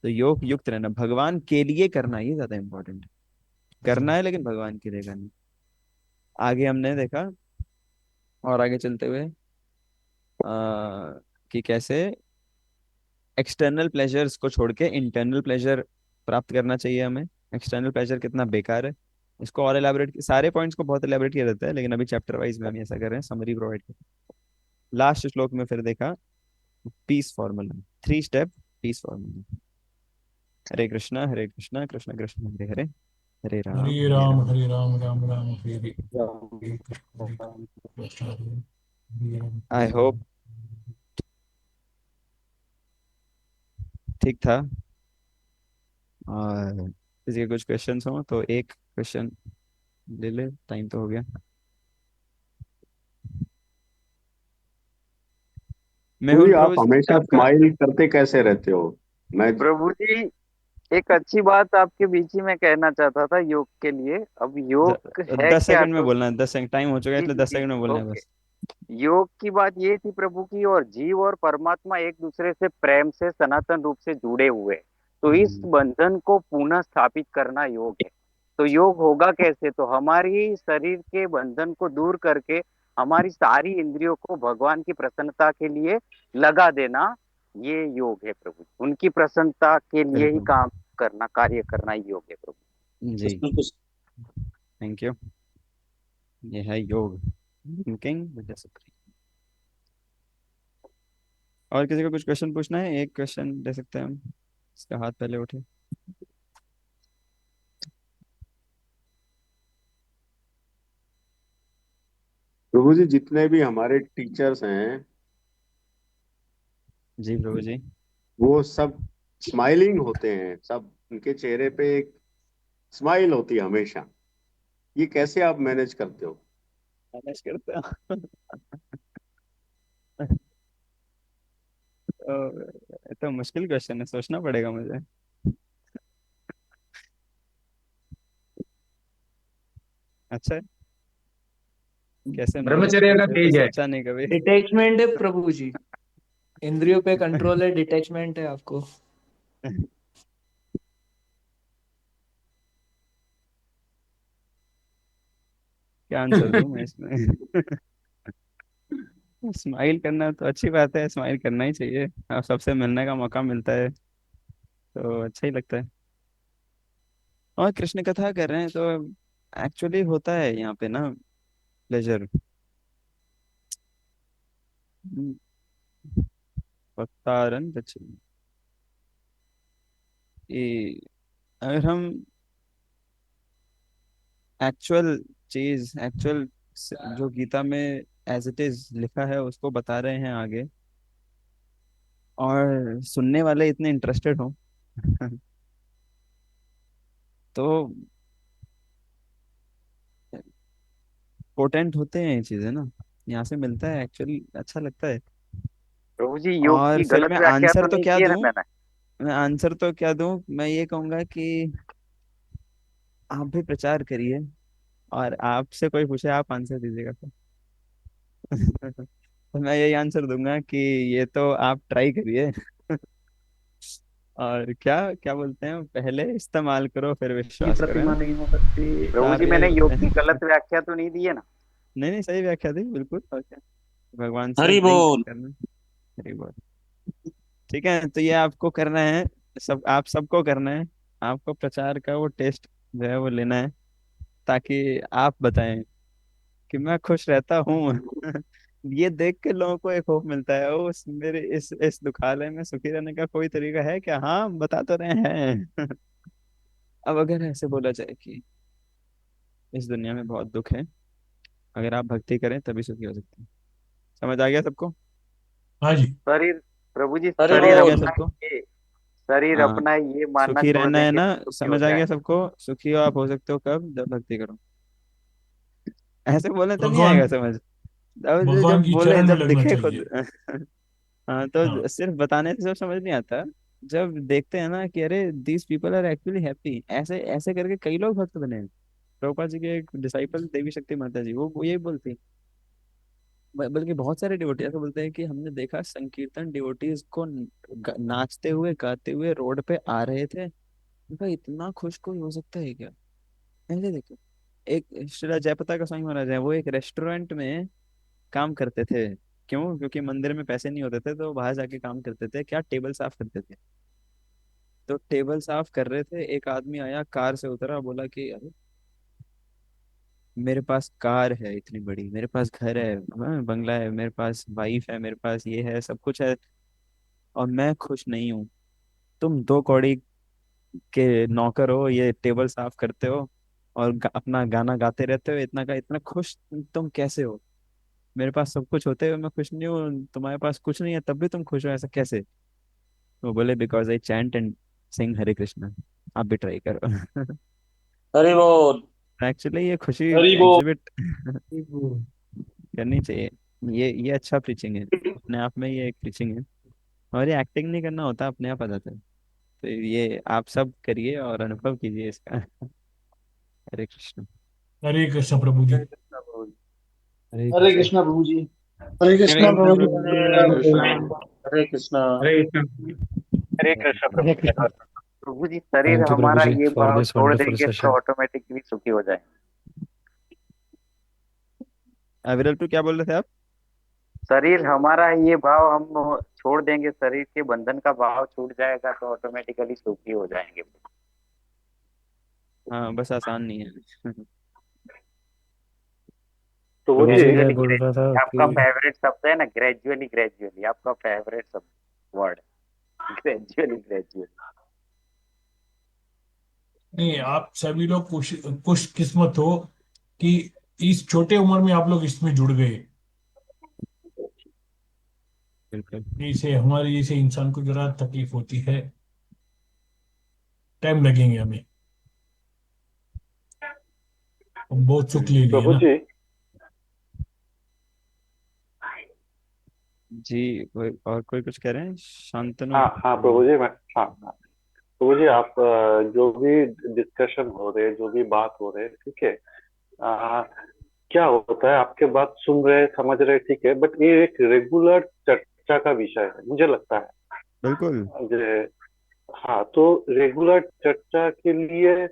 S1: तो योग युक्त रहना, भगवान के लिए करना, ये ज्यादा इंपॉर्टेंट है। करना है लेकिन भगवान के लिए करना। आगे हमने देखा, और आगे चलते हुए कि कैसे एक्सटर्नल प्लेजर्स को छोड़ के इंटरनल प्लेजर प्राप्त करना चाहिए हमें। एक्सटर्नल प्लेजर कितना बेकार है, इसको और एलैबोरेट, सारे पॉइंट्स को बहुत एलैबोरेट किया जाता है, लेकिन अभी चैप्टर वाइज में हम ऐसा कर रहे हैं, समरी प्रोवाइड कर। लास्ट श्लोक में फिर देखा peace formula, 3 step peace formula. Hare Krishna Krishna Krishna Hare Hare, Hare Ram
S3: Hare
S1: Hare
S3: Ram
S1: Ram.
S3: Hare Ram Ram Ram Hare Hare, Hare Krishna Hare Krishna, Hare Ram
S1: I
S3: Hare
S1: hope
S3: Ram.
S1: ठीक था। और किसी के कुछ क्वेश्चंस हो तो एक क्वेश्चन ले ले, टाइम तो हो गया। मैं
S11: जी
S1: हूँ
S11: आप
S1: प्रभु जी
S11: हमेशा
S1: आपका।
S11: स्माइल करते कैसे रहते हो? मैं
S2: प्रभु जी, एक अच्छी बात आपके बीच ही में कहना चाहता था योग के लिए। अब योग है
S1: 10 सेकंड में
S2: क्या?
S1: बोलना है, 10 सेकंड टाइम हो चुका है,
S2: जी
S1: इसलिए
S2: जी
S1: 10 सेकंड
S2: जी,
S1: में बोलना है
S2: ओके।
S1: बस।
S2: योग की बात ये थी प्रभु की, और जीव और परमात्मा एक दूसरे से प्रेम से सनातन रूप से जुड़े हुए हैं। तो इस
S1: हम्म,
S2: बंधन को पुनः स्थापित करना योग है। तो योग होगा कैसे? तो हमारी शरीर के बंधन को दूर करके हमारी सारी इंद्रियों को भगवान की प्रसन्नता के लिए लगा देना, ये योग है प्रभु। उनकी प्रसन्नता के लिए ही
S1: बिल्कुल।
S2: काम करना, कार्य करना ही योग है प्रभु।
S1: जी, थैंक यू। ये है योग, थिंकिंग विद द सुप्रीम। और किसी को कुछ क्वेश्चन पूछना है? एक क्वेश्चन ले सकते हैं हम, इसका हाथ पहले उठे।
S11: प्रभु जी जितने भी हमारे टीचर्स हैं
S1: जी प्रभु जी।
S11: वो सब स्माइलिंग होते हैं, सब उनके चेहरे पे एक स्माइल होती है हमेशा। ये कैसे आप मैनेज करते हो?
S1: मैनेज करते हो। तो मुश्किल क्वेश्चन है, सोचना पड़ेगा मुझे। अच्छा है, कैसे मैनेज
S8: ब्रह्मचर्य का
S1: करते हैं, तो
S8: तेज है।
S1: सोचा नहीं कभी।
S10: डिटैचमेंट है प्रभु जी, इंद्रियों पे कंट्रोल है, डिटैचमेंट है आपको।
S1: क्या आंसर दूं मैं इसमें? स्माइल करना तो अच्छी बात है, स्माइल करना ही चाहिए। अब सबसे मिलने का मौका मिलता है तो अच्छा ही लगता है। और कृष्ण कथा कर रहे हैं तो एक्चुअली होता है यहाँ पे ना प्लेजर। वक्तारन गच्छति। ये अगर हम एक्चुअल चीज, एक्चुअल जो गीता में एज इट इज लिखा है उसको बता रहे हैं आगे, और सुनने वाले इतने इंटरेस्टेड हो तो पोटेंट होते हैं ये चीजें ना, यहाँ से मिलता है एक्चुअली, अच्छा लगता है।
S2: प्रभु जी, योग
S1: और
S2: की
S1: फिर
S2: गलत
S1: मैं
S2: व्याख्या
S1: आंसर
S2: तो
S1: तो
S2: नहीं
S1: क्या
S2: की है ना
S1: दूं,
S2: मैंने?
S1: मैं आंसर तो क्या दूं, मैं ये कहूंगा कि आप भी प्रचार करिए, और आपसे कोई पूछे आप आंसर दीजिएगा तो तो मैं यही आंसर दूंगा कि ये तो आप ट्राई करिए। और क्या क्या बोलते हैं, पहले इस्तेमाल करो फिर
S9: की
S1: विश्वास करो, है
S9: प्रतिमा
S1: ना?
S9: नहीं हो सकती।
S2: प्रभु
S1: आप
S2: जी,
S1: ये
S2: मैंने योग की गलत व्याख्या तो नहीं दी है ना?
S1: नहीं नहीं, सही व्याख्या दी बिल्कुल, और क्या, भगवान से
S9: हरि
S1: लिंक
S9: बोल।
S1: करना। Very good. ठीक है, तो ये आपको करना है, सब आप सबको करना है। आपको प्रचार का वो टेस्ट जो है वो लेना है, ताकि आप बताएं कि मैं खुश रहता हूँ। ये देख के लोगों को एक होप मिलता है, ओ मेरे इस दुखालय में सुखी रहने का कोई तरीका है क्या? हाँ, बता तो रहे हैं। अब अगर ऐसे बोला जाए कि इस दुनिया में बहुत दुख है, अगर आप भक्ति करें तभी सुखी हो सकते हैं। समझ आ गया सबको?
S3: हाँ जी।
S2: शरीर, प्रभु जी
S10: अरे
S1: समझ
S2: शरीर
S1: आ
S10: वो
S1: गया
S2: अपना
S1: सबको?
S2: ये शरीर
S1: हाँ,
S2: अपना ये मानना
S1: सुखी
S2: छोड़
S1: रहना है
S2: देंगे
S1: ना?
S2: तो सुखी हो
S1: समझ आ गया
S2: जाएंगे।
S1: सबको? सुखी हो आप हो सकते हो कब? जब भक्ति करो। ऐसे बोले तो नहीं
S3: भगवान
S1: आएगा समझ। अब
S3: भगवान
S1: जब
S3: की
S1: बोले,
S3: चरण में
S1: जब
S3: लगना
S1: दिखे खुद।
S3: चाहिए।
S1: हाँ,
S3: हाँ।
S1: तो सिर्फ बताने से सब समझ नहीं आता। जब देखते हैं ना कि अरे these people are actually happy, ऐसे ऐसे करके कई लोग भक्त बने हैं। प्रभुपाद जी के एक डिसाइपल देवी शक्ति माता जी, वो यही बोलती, बल्कि बहुत सारे डिवोटी ऐसे बोलते हैं कि हमने देखा संकीर्तन डिवोटीज को नाचते हुए गाते हुए रोड पे आ रहे थे। उनका इतना खुश कोई हो सकता है क्या? ऐसे देखो, एक श्री जयप्रताप गोस्वामी महाराज है, वो एक रेस्टोरेंट में काम करते थे। क्यों? क्योंकि मंदिर में पैसे नहीं होते थे तो बाहर जाके काम करते थे। क्या? टेबल साफ करते थे। तो टेबल साफ कर रहे थे, एक आदमी आया, कार से उतरा, बोला कि अरे मेरे पास कार है इतनी बड़ी, मेरे पास घर है, बंगला है, मेरे पास वाइफ है, मेरे पास ये है, सब कुछ है, और मैं खुश नहीं हूँ। तुम दो कौड़ी के नौकर हो, ये टेबल साफ करते हो और अपना गाना गाते रहते हो, इतना का इतना खुश तुम कैसे हो? मेरे पास सब कुछ होते हुए मैं खुश नहीं हूँ, तुम्हारे पास कुछ नहीं है तब भी तुम खुश हो, ऐसा कैसे? वो बोले because I chant and sing Hare Krishna. आप भी ट्राई करो।
S9: अरे वो
S1: एक्चुअली ये खुशी
S9: अरे वो
S1: एग्जिबिट करनी चाहिए। ये अच्छा प्रीचिंग है, अपने आप में ये एक प्रीचिंग है। और ये एक्टिंग नहीं करना होता, अपने आप आ जाता है। तो ये आप सब करिए और अनुभव कीजिए इसका। हरे कृष्ण।
S3: हरे कृष्ण प्रभु जी।
S2: हरे कृष्णा प्रभु जी।
S1: हरे
S9: हरे
S1: कृष्ण।
S9: कृष्णा प्रभु जी।
S10: हरे
S8: हरे
S10: कृष्णा
S8: कृष्ण
S10: प्रभु जी।
S8: प्रभु जी,
S5: हरे
S8: हरे
S5: कृष्ण।
S8: कृष्ण।
S9: हरे कृष्णा।
S8: हरे कृष्ण।
S2: हरे कृष्ण
S10: हरे
S2: प्रभु जी।
S10: कृष्णा।
S2: प्रभु जी शरीर
S3: थैंक यू प्रभु
S2: हमारा
S3: जी
S2: ये
S3: फॉर
S2: भाव
S3: दिस
S2: छोड़
S3: वंडरफुल
S2: देंगे तो
S3: सेशन।
S2: ऑटोमेटिकली सुखी हो जाएंगे।
S1: विरल टू क्या बोल रहे थे आप?
S2: शरीर हमारा ये भाव हम छोड़ देंगे, शरीर के बंधन का भाव छूट जाएगा तो ऑटोमेटिकली सुखी हो जाएंगे।
S1: हाँ, बस आसान नहीं है।
S2: तो वो
S3: प्रभु जी मैं
S2: ग्रेजुअली
S3: बोल रहा था
S2: ग्रेजुअली आपका
S3: कि
S2: फेवरेट शब्द है ना, ग्रेजुअली ग्रेजुअली आपका फेवरेट शब्द वर्ड, ग्रेजुअली ग्रेजुअली।
S3: नहीं, आप सभी लोग खुश खुश किस्मत हो कि इस छोटे उम्र में आप लोग इसमें जुड़ गए।
S1: बिल्कुल।
S3: जैसे हमारे जैसे इंसान को जरा तकलीफ होती है, टाइम लगेंगे हमें, हम बहुत सुख ले लिए
S2: प्रभु
S3: ना।
S2: जी।
S1: जी, और कोई कुछ कह रहे हैं? शांतनु
S2: हाँ हाँ
S1: प्रभु
S2: प्रभु
S1: जी।
S2: जी, मैं हाँ हाँ प्रभु जी, आप जो भी डिस्कशन हो रहे, जो भी बात हो रहे, ठीक है। आ, क्या होता है, आपके बात सुन रहे समझ रहे, ठीक है, बट ये एक रेगुलर चर्चा का विषय है मुझे लगता
S1: बिल्कुल।
S2: है। हाँ, तो रेगुलर चर्चा के लिए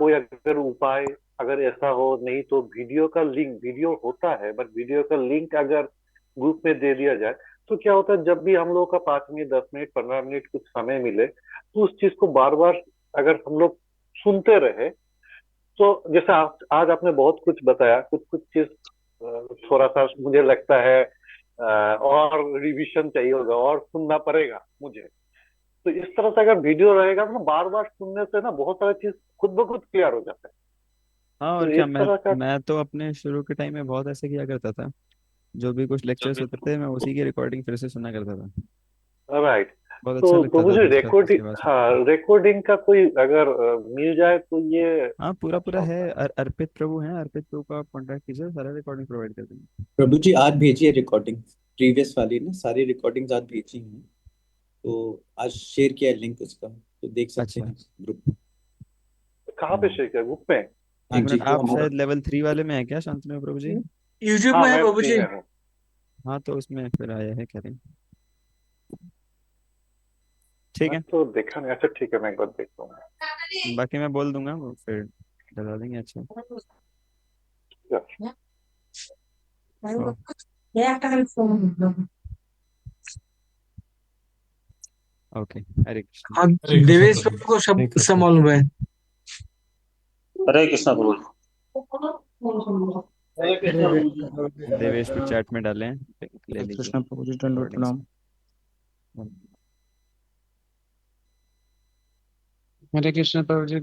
S2: कोई अगर उपाय, अगर ऐसा हो, नहीं तो वीडियो का लिंक, वीडियो होता है बट वीडियो का लिंक अगर ग्रुप में दे दिया जाए, तो क्या होता है, जब भी हम लोग का 5 मिनट 10 मिनट 15 मिनट कुछ समय मिले तो उस चीज को बार बार अगर हम लोग सुनते रहे, तो जैसे आज आपने बहुत कुछ बताया, कुछ कुछ चीज थोड़ा सा मुझे लगता है और रिवीजन चाहिए होगा और सुनना पड़ेगा मुझे। तो इस तरह से अगर वीडियो रहेगा तो बार बार सुनने से ना बहुत सारी चीज खुद ब खुद क्लियर हो जाता है।
S1: हाँ,
S2: तो
S1: और क्या,
S2: इस तरह का
S1: मैं तो अपने शुरू के टाइम में बहुत ऐसे किया करता था। जो भी कुछ लेक्चर्स होते थे मैं उसी की रिकॉर्डिंग फिर से सुना करता था।
S2: राइट।
S1: बहुत अच्छा
S2: तो
S1: लगता था
S2: मुझे
S1: फिर
S2: रिकॉर्डिंग,
S1: उसके बाद सुन के।
S2: हाँ, रिकॉर्डिंग का कोई अगर मिल जाए तो ये
S1: हाँ, पूरा पूरा
S2: अच्छा
S1: है।
S2: होता है।
S1: अर्पित प्रभु हैं, अर्पित प्रभु को आप कॉन्टैक्ट कीजिए, सारा रिकॉर्डिंग प्रोवाइड कर देंगे।
S12: प्रभु जी आज भेजिए रिकॉर्डिंग, प्रीवियस वाली ना सारी रिकॉर्डिंग्स आज भेजी हैं। तो आज शेयर किया है लिंक उसका, तो देख सकते
S1: अच्छा,
S12: हैं ग्रुप में।
S2: कहाँ पे शेयर किया, ग्रुप में?
S12: हाँ
S1: एक
S12: जी,
S1: मिनट,
S12: जो
S1: आप
S12: हमारा
S1: शायद लेवल 3 वाले में है क्या शांतनु प्रभु जी?
S10: यूट्यूब
S2: हाँ,
S10: में है
S2: मैं
S10: प्रभु
S2: फ्री
S10: जी।
S2: में हूँ।
S1: हाँ, तो उसमें फिर आया है, कह रहे हैं। ठीक
S2: मैं
S1: है,
S2: तो देखा नहीं। अच्छा ठीक है, मैं एक बार देखता हूँ।
S1: बाकी मैं बोल दूंगा, वो फिर डला देंगे। अच्छा। ओ, ओके। हरे कृष्ण।
S10: हाँ,
S3: हरे कृष्ण
S10: देवेश
S3: प्रभु
S10: प्रभु को
S3: हरे
S10: सब
S3: कृष्ण।
S10: मालूम है।
S9: हरे कृष्णा प्रभु जी। हरे कृष्ण प्रभु जी।
S1: देवेश को चैट में डालें, ले लीजिए
S10: कृष्ण प्रभु जी दंडवत
S1: recordings।
S10: प्रणाम।
S7: हरे कृष्ण प्रभु जी।